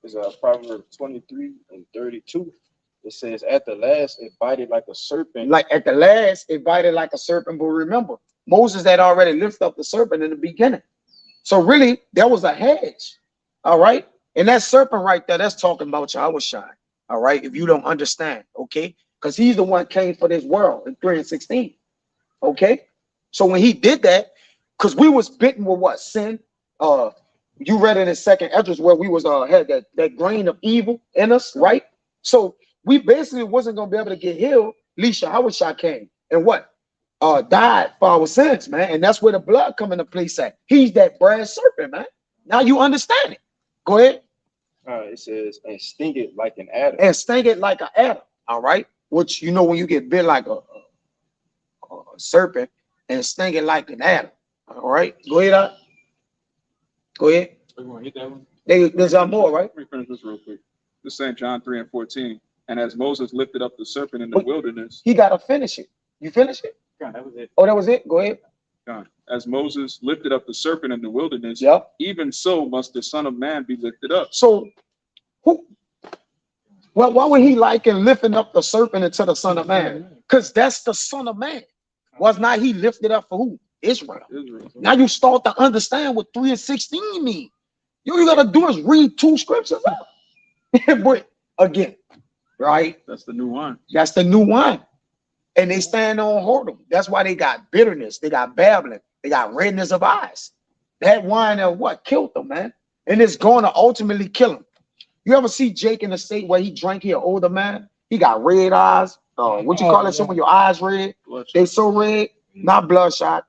It's Proverbs 23 and 32. It says, "At the last it bited like a serpent." Like at the last, it bited like a serpent. But remember, Moses had already lifted up the serpent in the beginning. So really, there was a hedge. All right. And that serpent right there, that's talking about Yahushua. All right. If you don't understand, okay. because he's the one came for this world in 3 and 16. Okay, so when he did that, because we was bitten with what sin? You read it in second Esdras where we was had that grain of evil in us, right? So we basically wasn't gonna be able to get healed. Lisha Hawashai came and what? Died for our sins, man. And that's where the blood come into place at. He's that brass serpent, man. Now you understand it. Go ahead. It says, and sting it like an adder. And sting it like an adder. All right. Which you know when you get bit like a serpent and sting it like an adder. All right. Go ahead. Go ahead. You want to hit that one? There's more, right? Let me finish this real quick. This is St. John 3 and 14. And as Moses lifted up the serpent in the Wait. wilderness, He gotta finish it. You finish it? Yeah, that was it. Oh, that was it. Go ahead. as Moses lifted up the serpent in the wilderness, Yep. even so must the Son of Man be lifted up. So who? Well, why would he liken lifting up the serpent into the Son of Man? Because that's the Son of Man. Was not he lifted up for who? Israel. Israel. Now you start to understand what 3 and 16 mean. You gotta do is read 2 scriptures out. But again, right? That's the new wine. That's the new wine. And they stand on whoredom. That's why they got bitterness, they got babbling, they got redness of eyes. That wine of what killed them, man. And it's going to ultimately kill him. You ever see Jake in the state where he drank? He an older man. He got red eyes. What you call it? Some of your eyes red. Bloodshot. They so red, not bloodshot.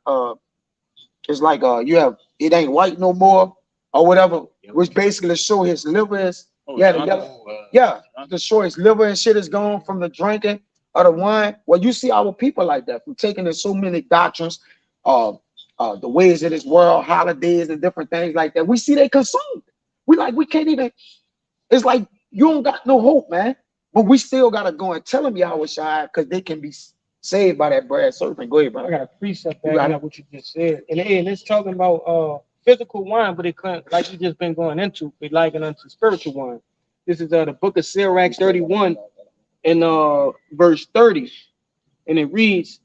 It's like you have it ain't white no more or whatever, which basically show his liver is Oh, yeah, the John- yellow, yeah, to show his liver and shit is gone from the drinking of the wine. Well, you see our people like that from taking in so many doctrines, the ways of this world, holidays and different things like that. We see they consumed. We can't even. It's like you don't got no hope, man. But we still gotta go and tell them Yahweh Shai because they can be saved by that brass serpent. Go ahead, I brother. got a precept You backing got it. up what you just said. And it's talking about physical wine, but it can't, like you just been going into, be likened unto spiritual wine. This is the book of Sirach 31 and verse 30. And it reads,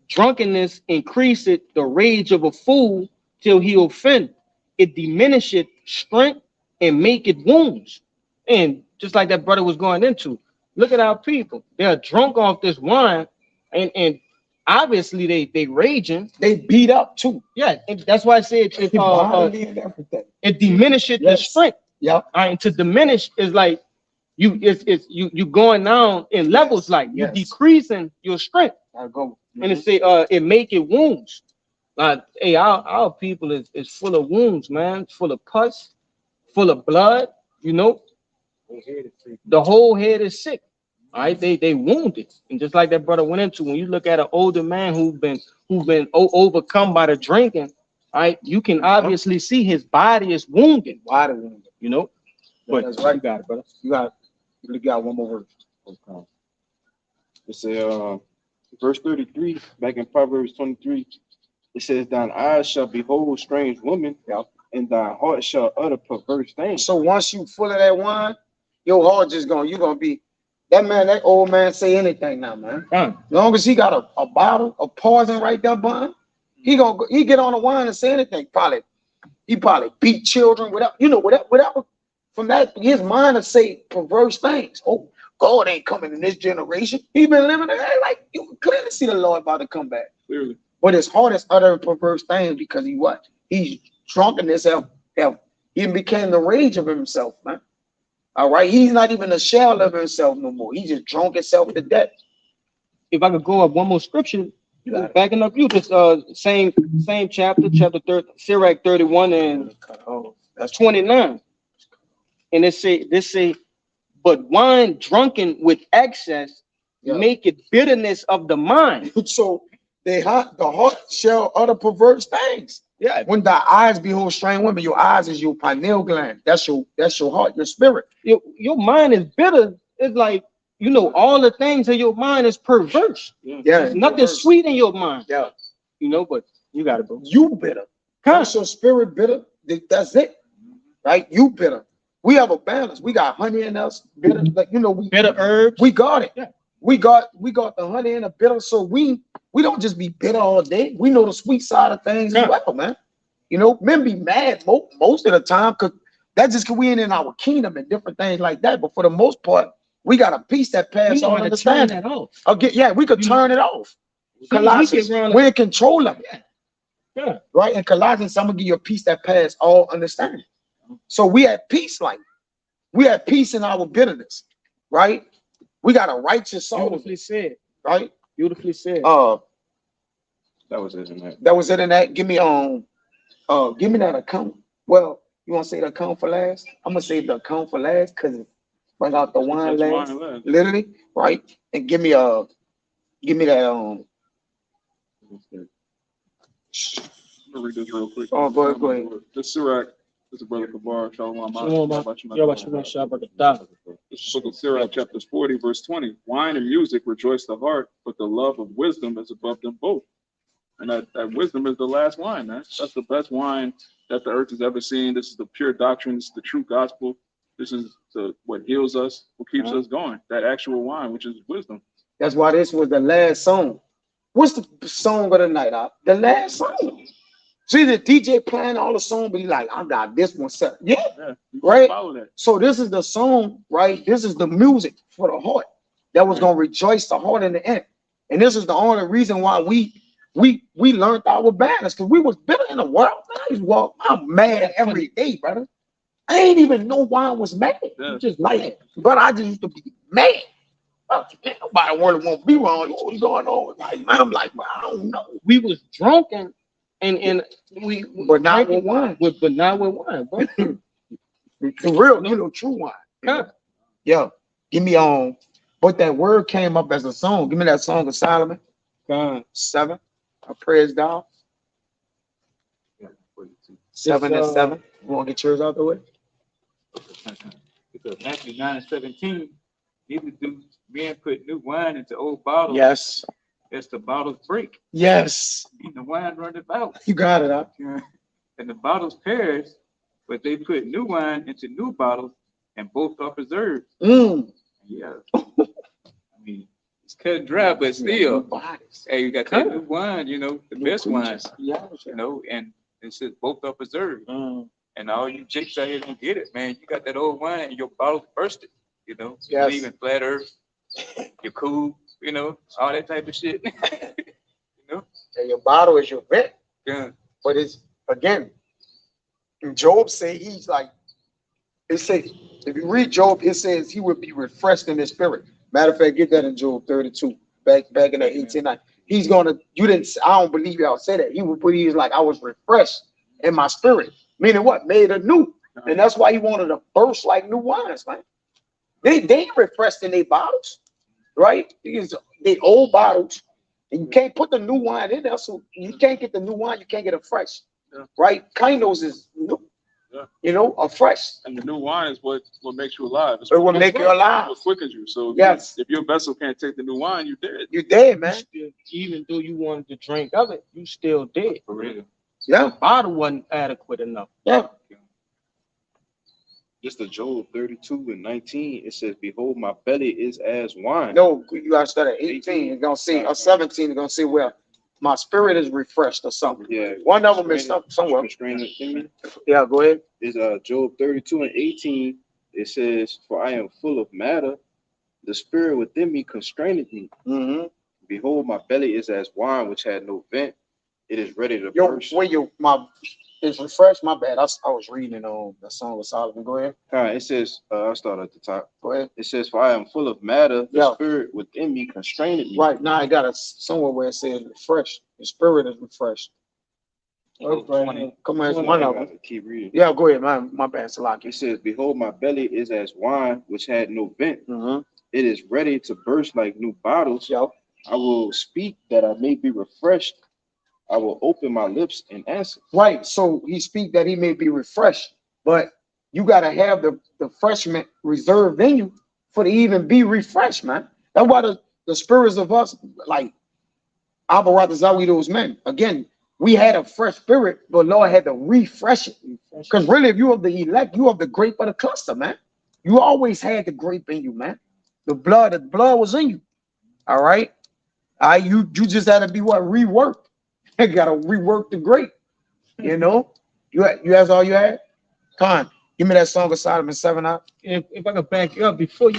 drunkenness increaseth the rage of a fool till he offend. It diminisheth strength and maketh wounds. And just like that brother was going into, look at our people. They're drunk off this wine, and obviously they raging. They beat up too. Yeah, and that's why I said Bodily and everything. it diminishes the Yes. strength. Yep. All right, to diminish is like you going down in levels, like you Yes. decreasing your strength. I go. And it say it make it wounds. Hey, our people is full of wounds, man. It's full of pus, full of blood, you know. The whole head is sick. All right, they wounded. And just like that brother went into, when you look at an older man who's been overcome by the drinking, all right, you can obviously see his body is wounded, Why the wound? you know. But That's right. you got it, brother. You got one more verse. Okay. It says, verse 33, back in Proverbs 23, it says, thine eyes shall behold strange women, and thy heart shall utter perverse things. So once you full of that wine, your heart just you're gonna be that old man say anything now, man. As long as he got a bottle of poison right there, bun, he get on the wine and say anything. He probably beat children whatever. From that, his mind will say perverse things. Oh, God ain't coming in this generation. He been living there like you can clearly see the Lord about to come back. Clearly. But his heart is uttering perverse things because he's drunkenness he became the rage of himself, man. All right, he's not even a shell of himself no more. He just drunk himself to death. If I could go up one more scripture, got it. backing up you, this same chapter 30, Sirach 31 and That's 29. And this say, but wine drunken with excess Yeah. make it bitterness of the mind. so the heart shall utter perverse things. Yeah, When thy eyes behold strange women, your eyes is your pineal gland. That's your heart, your spirit. your mind is bitter. It's like, all the things in your mind is perverse. Yeah, There's nothing perverse. sweet in your mind, Yeah, but you got it, bro. you bitter. That's your spirit bitter. That's it, right? You bitter. We have a balance. We got honey in us, bitter. Like we Bitter herbs. we got it. Yeah. We got the honey and the bitter. So we don't just be bitter all day. We know the sweet side of things as well, man. Men be mad most of the time because that's just because we ain't in our kingdom and different things like that. But for the most part, We got a peace that We passes know all how to turn understanding. that off. Okay, yeah, we could You know, turn it off. we Colossians, get around we're in control of it. Yeah. Right? In Colossians, I'm gonna give you a peace that passes all understanding. So we at peace, like we at peace in our bitterness, right? We got a righteous soul, Beautifully said. right? Beautifully said. That was it in that. That was it in that. Give me that account. Well, you want to say the account for last? I'm gonna save the account for last because bring out the wine That's last, wine last. literally, right? And give me that I'm gonna read this real quick. Oh, go ahead. This Sirach, this is Brother Kabar, Shalom. Shalom, Yahweh Shabbat. This book of Sirach, chapters 40, verse 20. Wine and music rejoice the heart, but the love of wisdom is above them both. And that wisdom is the last wine, man. That's the best wine that the earth has ever seen. This is the pure doctrine. This is the true gospel. This is what heals us, what keeps us going. That actual wine, which is wisdom. That's why this was the last song. What's the song of the night? The last song. See the DJ playing all the song, but he like, I got this one set. Yeah, Yeah, you right. follow that. So this is the song, right? This is the music for the heart that was gonna rejoice the heart in the end. And this is the only reason why we learned our balance, because we was bitter in the world. Man, I'm mad every day, brother. I ain't even know why I was mad. Yeah. Just like, but I just used to be mad. Man, nobody really want to be wrong. What's going on? Like, man, I'm like, man, I don't know. We was drunk and we But not drinking with wine. but not with wine, bro. The real, true wine. Huh. Yeah. Give me but that word came up as a song. Give me that song of Solomon. 7. I praise God. 7 and 7. You want to get yours out the way? Because Matthew 9:17, neither do men put new wine into old bottles. Yes. As the bottles break Yes. and the wine runneth out. You got it, huh? And the bottles perish, but they put new wine into new bottles, and both are preserved. Yeah. I mean, it's cut and dry, but still, hey, you got that new wine, the best wine, and it says both are preserved. And all you chicks out here don't get it, man. You got that old wine and your bottle's bursted, You Yes. believe in flat earth, you're cool, all that type of shit. And your bottle is your vent. Yeah. But it's, again, Job say he's like, it says, if you read Job, it says he would be refreshed in his spirit. Matter of fact, get that in Job 32, back in the 1890. He's gonna, I don't believe y'all say that. He's like, I was refreshed in my spirit. Meaning what? Made anew. And that's why he wanted to burst like new wines, man. They ain't refreshed in their bottles, right? These they old bottles, and you can't put the new wine in there. So you can't get the new wine, you can't get a fresh, right? Kainos is new, a fresh. And the new wine is what makes you alive. It's It will make you alive. what quickens you. So Yes. if your vessel can't take the new wine, you're dead. You're dead, man. Even though you wanted to drink of it, you still did. For real. Yeah, The bottle wasn't adequate enough. yeah. Just the Job 32:19, it says, "Behold, my belly is as wine." No, you gotta start at 18. You're gonna see, or 17. You're gonna see where my spirit is refreshed or something. Yeah. One of them is somewhere. Constraining me. Yeah, go ahead. Is Job 32:18. It says, "For I am full of matter, the spirit within me constraineth me. Mm-hmm. Behold, my belly is as wine which had no vent. It is ready to Yo, burst." where is refreshed? My bad. I was reading the Song of Solomon. Go ahead. It says, I'll start at the top. Go ahead. It says, "For I am full of matter, the Yeah. spirit within me constraineth me." Right now, I got somewhere where it says refreshed. The spirit is refreshed. Job 20. Come on, it's I one of gotta them. keep reading. Yeah, go ahead. My bad, Salaki. It says, "Behold, my belly is as wine which had no vent. Mm-hmm. It is ready to burst like new bottles. Yo, I will speak that I may be refreshed. I will open my lips and answer." right. So he speak that he may be refreshed, but you gotta have the refreshment reserved in you for to even be refreshed, man. That's why the spirits of us, like Abba Ratazawi, those men, again, we had a fresh spirit, but Lord had to refresh it. Because really, if you are the elect, you are the grape of the cluster, man. You always had the grape in you, man. The blood was in you. All right. You just had to be reworked. You gotta rework the grape. You that's all you had? Con, Give me that Song of Solomon 7 out. If I could back you up, before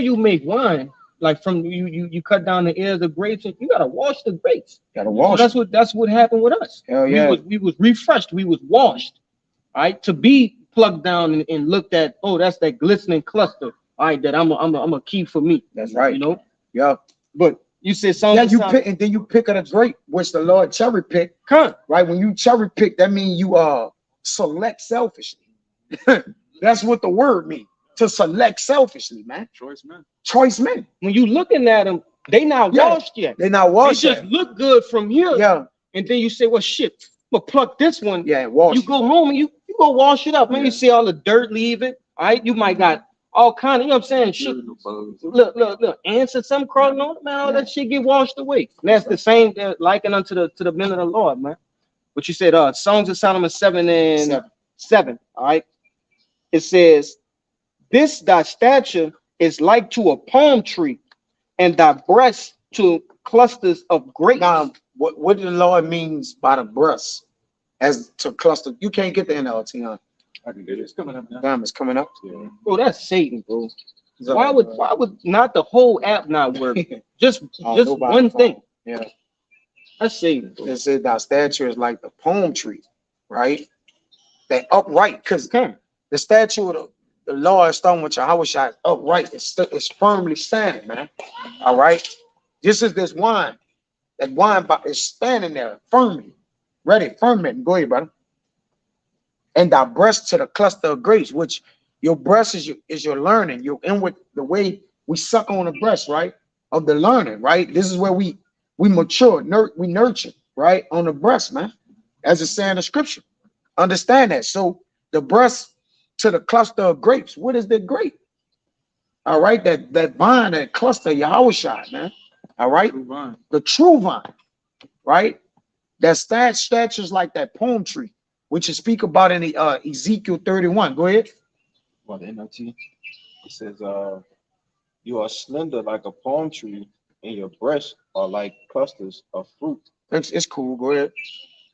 you make wine, like from you cut down the ears of grapes, you gotta wash the grapes. Gotta So wash. that's what happened with us. Hell yeah. We was refreshed, we was washed, all right, to be plugged down and looked at. Oh, that's that glistening cluster. All right, that I'm a key for me. That's right. You know. Yeah. But you said Song Yeah, of you Solomon. pick, and then you pick of the grape, which the Lord cherry pick, Come. right? When you cherry pick, that means you select selfishly. That's what the word means. To select selfishly, man. Choice man. Choice men. When you looking at them, they not Yeah. washed yet. They not They wash just yet. look good from here, Yeah, and then you say, "Well, shit, I'm gonna pluck this one." yeah, wash. You go home and you go wash it up, man. Yeah. You see all the dirt leaving, all right? You might got all kind of, you know what I'm saying? Shit, look, ants or something crawling on it, man. All that shit get washed away. And that's the same, likened unto the men of the Lord, man. But you said, Songs of Solomon 7 and Seven. 7, all right? It says, "This thy stature is like to a palm tree, and thy breast to clusters of grapes." Now, what the Lord means by the breast as to cluster? You can't get the NLT, huh? I can get it. It's coming up now. Damn, it's coming up. Yeah. Bro, that's Satan, bro. So, Why would not the whole app not work? Just Oh, just nobody one phone. thing. Yeah. That's Satan, bro. It said thy stature is like the palm tree, right? They upright, because Come. the statue of the Lord stone with Yahweh is upright. It's firmly standing, man. All right. This is this wine. That wine is standing there firmly, ready, firmament. Go ahead, brother. And thy breast to the cluster of grapes, which your breast is your learning. You're in with the way we suck on the breast, right? Of the learning, right? This is where we mature, we nurture, right? On the breast, man. As it's saying in the scripture. Understand that. So the breast to the cluster of grapes. What is the grape? All right, that vine, that cluster, Yahweh, man. All right, True vine. the true vine, right? That stature's like that palm tree, which you speak about in the Ezekiel 31. Go ahead. Well, the NLT, it says, you are slender like a palm tree, and your breasts are like clusters of fruit. It's cool. Go ahead.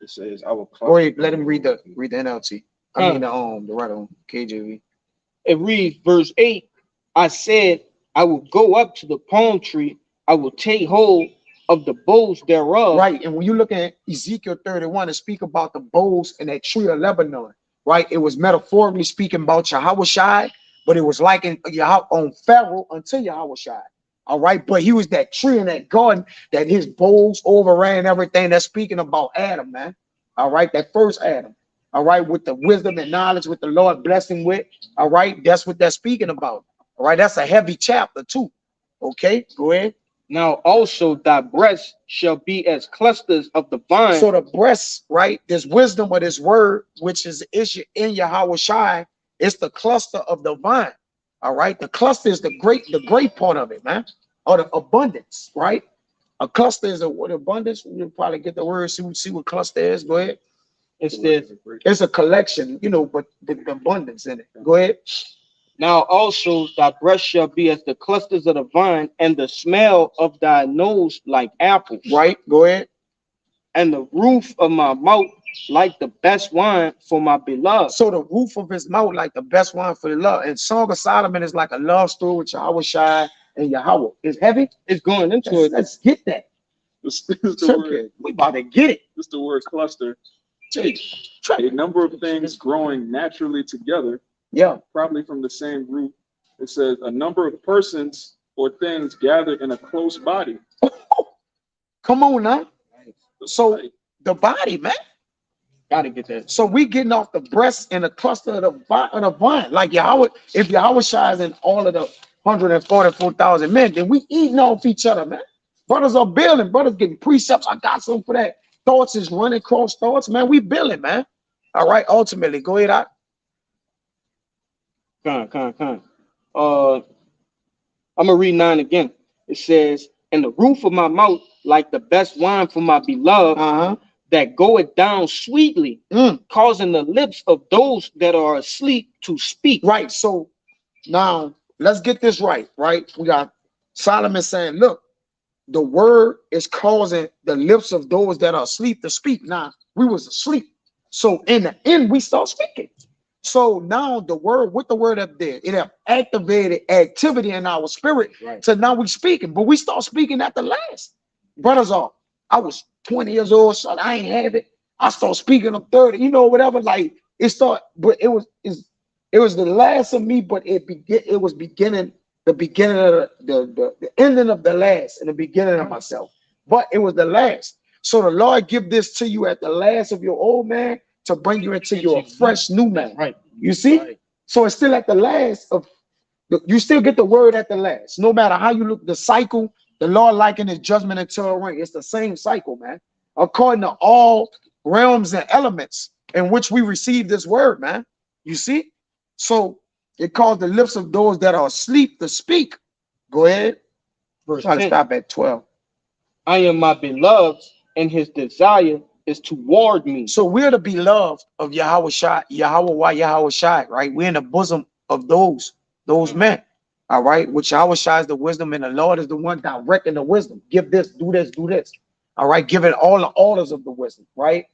It says, I will Go ahead. Let him read the NLT. I mean the right on KJV. It reads verse 8. I said, I will go up to the palm tree, I will take hold of the boughs thereof. Right. And when you look at Ezekiel 31, it speak about the boughs and that tree of Lebanon, right? It was metaphorically speaking about Yahweh, but it was like on Pharaoh until Yahweh. All right. But he was that tree in that garden that his boughs overran everything. That's speaking about Adam, man. All right. That first Adam. All right. With the wisdom and knowledge with the Lord blessing with. All right. That's what that's speaking about. All right. That's a heavy chapter too. Okay. Go ahead. Now also thy breasts shall be as clusters of the vine. So the breast, right? This wisdom of this word, which is in Yahweh Shai, it's the cluster of the vine. All right. The cluster is the great part of it, man. Or the abundance, right? A cluster is what abundance. You'll probably get the word, see what cluster is. Go ahead. It's a collection, but the abundance in it. Go ahead. Now also thy breast shall be as the clusters of the vine, and the smell of thy nose like apples. Right. Go ahead. And the roof of my mouth like the best wine for my beloved. So the roof of his mouth like the best wine for the love. And Song of Solomon is like a love story with Yahweh Shai and Yahweh. It's heavy. It's going into it. Let's get that. This the word. We about to get it. This the word cluster. Jay, A number of things growing naturally together, yeah. probably from the same root. It says a number of persons or things gathered in a close body. Come on now. So the body, man. Gotta get that. So we getting off the breast and the cluster of the vine. Like Yahweh, if Yahweh Shai is in all of the 144,000 men, then we eating off each other, man. Brothers are building, brothers getting precepts. I got some for that. Thoughts is running cross thoughts, man. We building, man. All right, ultimately, go ahead out. Come. I'm gonna read 9 again. It says, and the roof of my mouth like the best wine for my beloved, that goeth down sweetly, causing the lips of those that are asleep to speak. Right. So now let's get this right. We got Solomon saying, look, the word is causing the lips of those that are asleep to speak. Now we was asleep. So in the end, we start speaking. So now the word, with the word up there, it have activated activity in our spirit. Right. So now we speaking, but we start speaking at the last. Brothers are, I was 20 years old, so I ain't have it. I start speaking of 30, you know, whatever. Like it start, but it was the last of me, but it was beginning, the beginning of the ending of the last and the beginning of myself. But it was the last. So the Lord give this to you at the last of your old man to bring you into your fresh new man. Right. You see? Right. So it's still at the last of, you still get the word at the last. No matter how you look, the cycle, the Lord likened his judgment until a ring. It's the same cycle, man. According to all realms and elements in which we receive this word, man. You see? So it calls the lips of those that are asleep to speak. Go ahead. Verse Try to 10. stop at 12. I am my beloved, and his desire is toward me. So we're the beloved of Yahweh Shai, Yahweh Shai, right? We're in the bosom of those men. All right. Which Yahweh Shai is the wisdom, and the Lord is the one directing the wisdom. Give this, do this, do this. All right. Giving all the orders of the wisdom, right?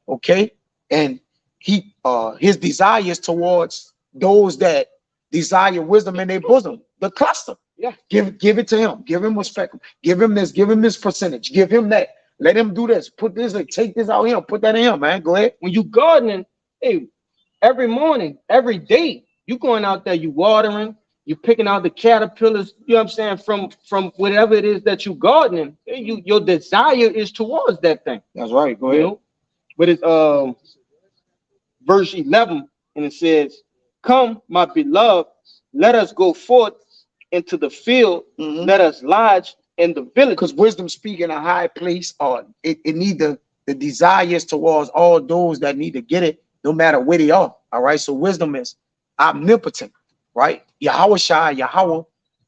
Okay. And he his desire is towards those that desire wisdom in their bosom, the cluster. Yeah. Give it to him. Give him respect. Give him this percentage. Give him that. Let him do this. Put this, like, take this out here. Put that in him, man. Go ahead. When you gardening, hey, every morning, every day, you going out there, you watering, you picking out the caterpillars, you know what I'm saying, from whatever it is that you gardening, hey, your desire is towards that thing. That's right. Go You ahead. know? But it's verse 11, and it says, come, my beloved, let us go forth into the field, let us lodge in the village. Because wisdom speak in a high place, or it need the desires towards all those that need to get it, no matter where they are. All right. So wisdom is omnipotent, right? Yahweh Shai, Yahweh,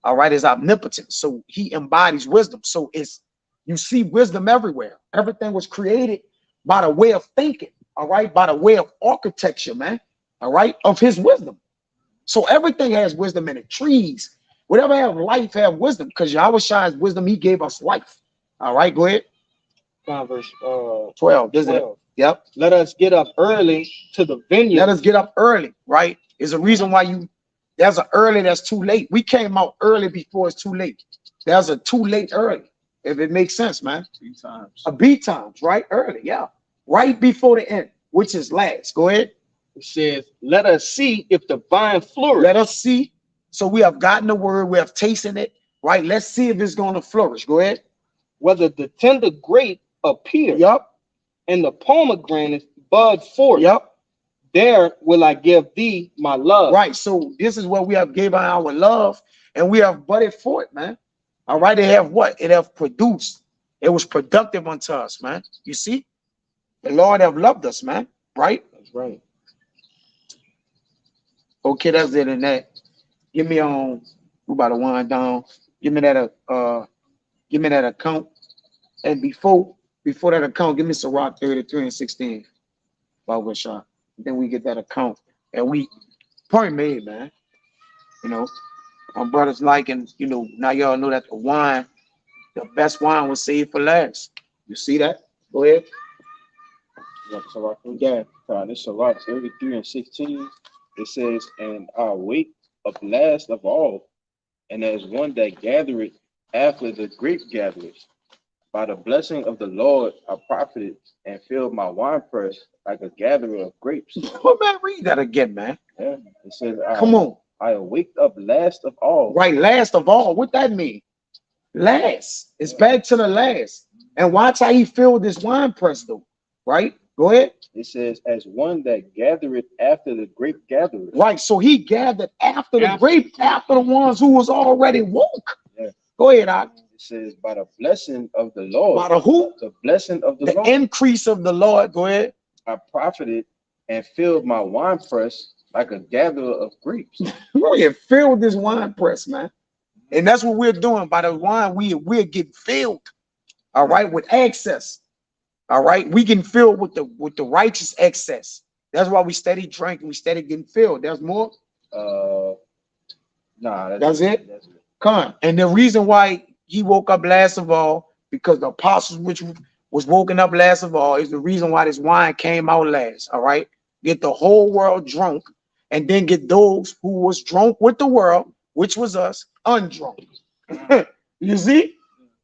all right, is omnipotent. So he embodies wisdom. So it's, you see wisdom everywhere. Everything was created by the way of thinking, all right, by the way of architecture, man, all right, of his wisdom. So everything has wisdom in it. Trees, whatever have life have wisdom, because Yahweh Shai's wisdom, he gave us life. All right, go ahead. Verse 12, isn't it? 12. Yep. Let us get up early to the vineyard. Let us get up early, right? There's a reason why there's an early that's too late. We came out early before it's too late. There's a too late early, if it makes sense, man. 3 times. A B times, right? Early, yeah. Right before the end, which is last. Go ahead. It says, let us see if the vine flourish. Let us see. So we have gotten the word, we have tasted it, right? Let's see if it's going to flourish. Go ahead. Whether the tender grape appear. Yup. And the pomegranate bud forth. Yup. There will I give thee my love. Right. So this is what we have given our love, and we have budded for it, man. All right. They have what? It have produced. It was productive unto us, man. You see? The Lord have loved us, man. Right? That's right. Okay, that's it in that. Give me we about to wind down. Give me that account. And before that account, give me Sirach 33 and 16. Bible shot. Then we get that account. And we point made, man. You know, my brothers liking, you know, now y'all know that the best wine was saved for last. You see that? Go ahead. Yeah, this Sirach 33 and 16. It says, and I wait up last of all, and as one that gathereth after the grape gatherers. By the blessing of the Lord, I profited and filled my winepress like a gatherer of grapes. Well, man, read that again, man. Yeah, it says, Come on. I awaked up last of all. Right, last of all. What that mean? Last. It's back to the last. And watch how he filled this wine press, though. Right? Go ahead. It says, as one that gathereth after the grape gatherers. Right. So he gathered after the grape, after the ones who was already woke. Yeah. Go ahead, Ak. It says, by the blessing of the Lord. By the who? The blessing of the The Lord. increase of the Lord. Go ahead. I profited and filled my winepress like a gatherer of grapes. We filled this wine press, man. And that's what we're doing. By the wine, we're getting filled. All right, with access. All right, we can fill with the righteous excess. That's why we steady drinking, we steady getting filled. There's more. Nah, That's it? That's it. Come on. And the reason why he woke up last of all, because the apostles which was woken up last of all, is the reason why this wine came out last. All right, get the whole world drunk and then get those who was drunk with the world, which was us, undrunk. You see?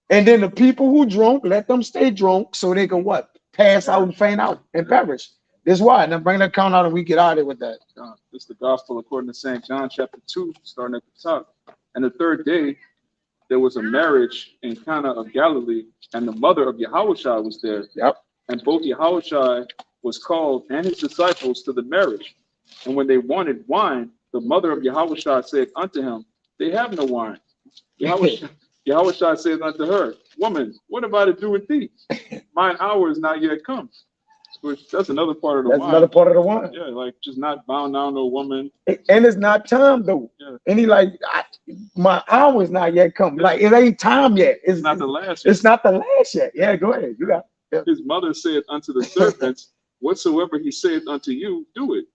And then the people who drunk, let them stay drunk so they can what? Pass out and faint out and perish. This is why. Now bring that count out and we get out of it with that. This is the gospel according to St. John chapter 2, starting at the top. And the third day, there was a marriage in Cana of Galilee, and the mother of Yahushua was there. Yep. And both Yahushua was called and his disciples to the marriage. And when they wanted wine, the mother of Yahushua said unto him, they have no wine. Yahushua said unto her, woman, what have I to do with thee? Mine hour is not yet come. Which that's another part of the That's wine. another part of the wine. Yeah, like just not bound down to a woman. And it's not time though. Yeah. And he like, my hour is not yet come. Like it ain't time yet. It's not the last. It's not the last yet. Yeah, go ahead. You got His mother said unto the servants, whatsoever he saith unto you, do it.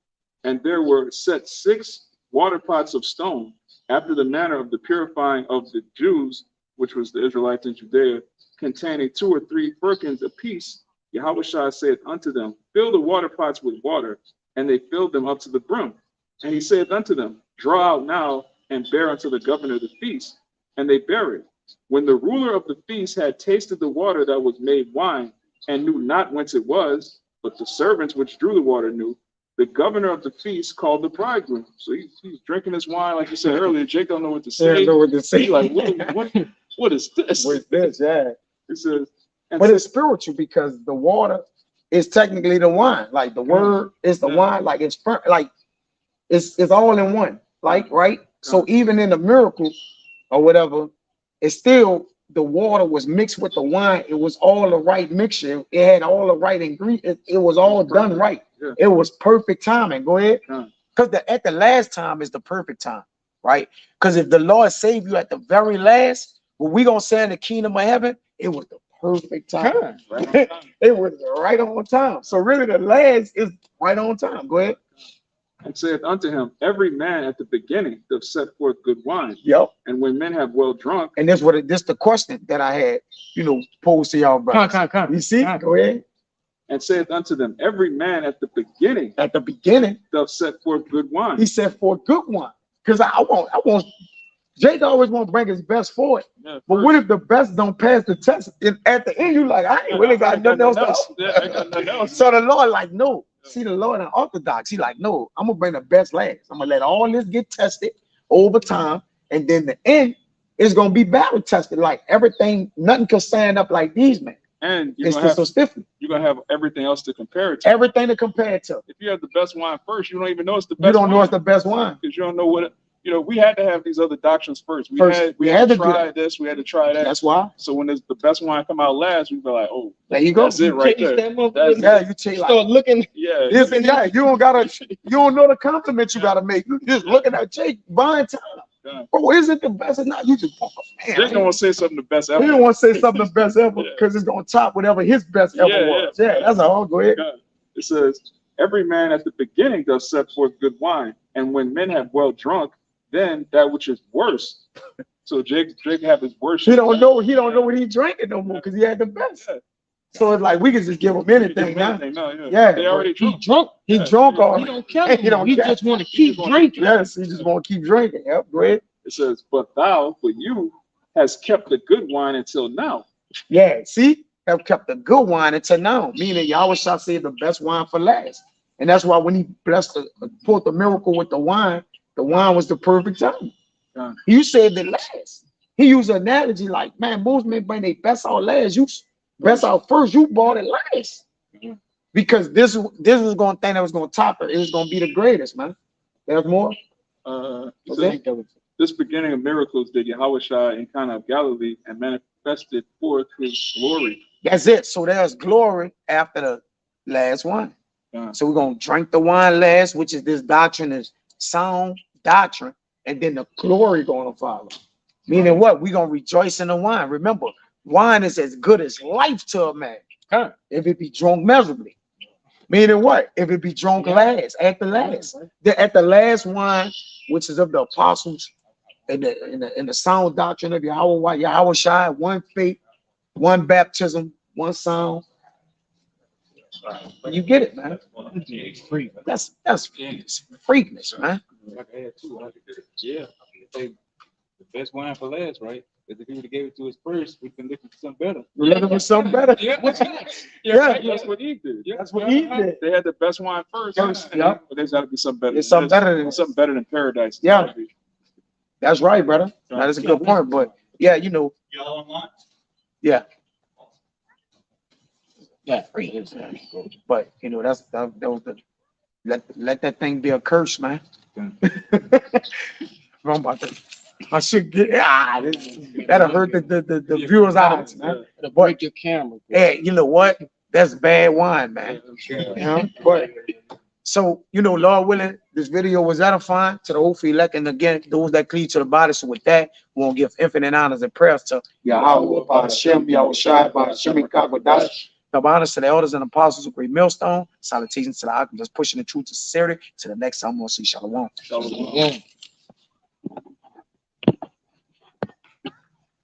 And there were set 6 water pots of stone, after the manner of the purifying of the Jews, which was the Israelites in Judea, containing 2 or 3 firkins apiece. Yahushua said unto them, fill the water pots with water, and they filled them up to the brim. And he said unto them, draw out now and bear unto the governor of the feast. And they bare it. When the ruler of the feast had tasted the water that was made wine, and knew not whence it was, but the servants which drew the water knew, the governor of the feast called the bridegroom. So he's drinking this wine, like you said earlier. Jake don't know what to say. know what to say. He's like, what is this? What's this? Yeah. It says, But it's spiritual because the water is technically the wine. Like the word is the wine. Like it's like it's all in one. Like right. So even in the miracle or whatever, it's still the water was mixed with the wine. It was all the right mixture. It had all the right ingredients. It was all done right. Yeah. It was perfect timing. Go ahead. Yeah. Because at the last time is the perfect time, right? Because if the Lord saved you at the very last, when we gonna say in the kingdom of heaven, it was the perfect time. right? It was right on time. So really the last is right on time. Go ahead. And saith unto him, every man at the beginning doth set forth good wine. Yep. And when men have well drunk, And this the question that I had, posed to y'all, brothers. You see? Go ahead. and saith unto them, every man at the beginning At the beginning, doth set forth good wine. he said for a good one. Because I want Jake always want to bring his best forward. Yeah, But what if the best don't pass the test? And at the end, you like, I ain't really got nothing else to offer. Yeah, I got nothing else. So the Lord like, no. See, the Lord in Orthodox, he like, no, I'm gonna bring the best last. I'm gonna let all this get tested over time, and then the end is gonna be battle tested. Like everything, nothing can stand up like these men. And It's just so stiffly. you're gonna have everything else to compare it to. Everything to compare it to. If you have the best wine first, you don't even know it's the best. You don't know it's the best wine. because you don't know what we had to have these other doctrines first. We First, had to do try that. this, we had to try that. That's why. So when the best wine come out last, we be like, oh, There you go. that's it right there. That's Yeah, you take like, Start looking. Yeah. listen, yeah, you don't know the compliment you gotta make. You just looking at Jake buying time. Yeah. Bro, is it the best or not? You just man. Jake don't want to say something the best He ever. don't want to say something the best ever Yeah. because it's gonna top whatever his best ever Yeah, was. Yeah, that's all. Go ahead. Yeah. It says, every man at the beginning does set forth good wine, and when men have well drunk, then that which is worse. So Jake have his worst. He don't know what he drinking no more because he had the best. Yeah. So it's like we can just give him anything now. No, Yeah, They already He drunk. drunk. He Yeah. drunk He already. don't care. He don't He care. just want to keep drinking. Yes, he just want to keep drinking. Yep, go ahead. It says, but you has kept the good wine until now. Yeah, see, have kept the good wine until now. Meaning Yahweh shall save the best wine for last. And that's why when he pulled the miracle with the wine was the perfect time. Yeah. You saved it last. He used an analogy like, man, most men bring their best out last. You best out first, you bought it last. Mhm. Because this was going to think that was going to top it. It was going to be the greatest, man. There's more. It Okay. says, this beginning of miracles did Yahushua in Cana of Galilee and manifested forth his glory. That's it. So there's glory after the last wine. Yeah. So we're going to drink the wine last, which is this doctrine is sound doctrine. And then the glory going to follow. Meaning what? We're going to rejoice in the wine. Remember, wine is as good as life to a man. If it be drunk miserably. Meaning what? If it be drunk last, at the last. At the last wine, which is of the apostles, in the sound doctrine of Yahweh Shai, one faith, one baptism, one sound, You get it, man. That's freakness, man. Like I had too, yeah. They, the best wine for last, right? Because if he would have gave it to us first, we can look at something better. We're looking for something better. Yeah, Yeah. that's what he did. Yeah. That's what he did. They had the best wine first. Yeah. But there's got to be something better. There's something better than something better than paradise. Yeah. That's right, brother. That is a good point. But yeah, you know, Y'all online? yeah. Yeah, but you know, that was the let that thing be a curse, man. I'm about to, I should get that'll hurt the viewers' eyes, man. To break your camera. Hey, you know what? That's bad wine, man. You know? But so, you know, Lord willing, this video was edifying to the whole elect. And again, those that cleave to the body. So with that, we want to give infinite honors and prayers to Yahweh, Hashem, Yahushua, Hashem, Kakwadash. Give honors to the elders and apostles of Great Millstone. Salutations to the Akim, just pushing the truth to sincerity. To the next time, we'll see Shalom. Shalom. Yeah.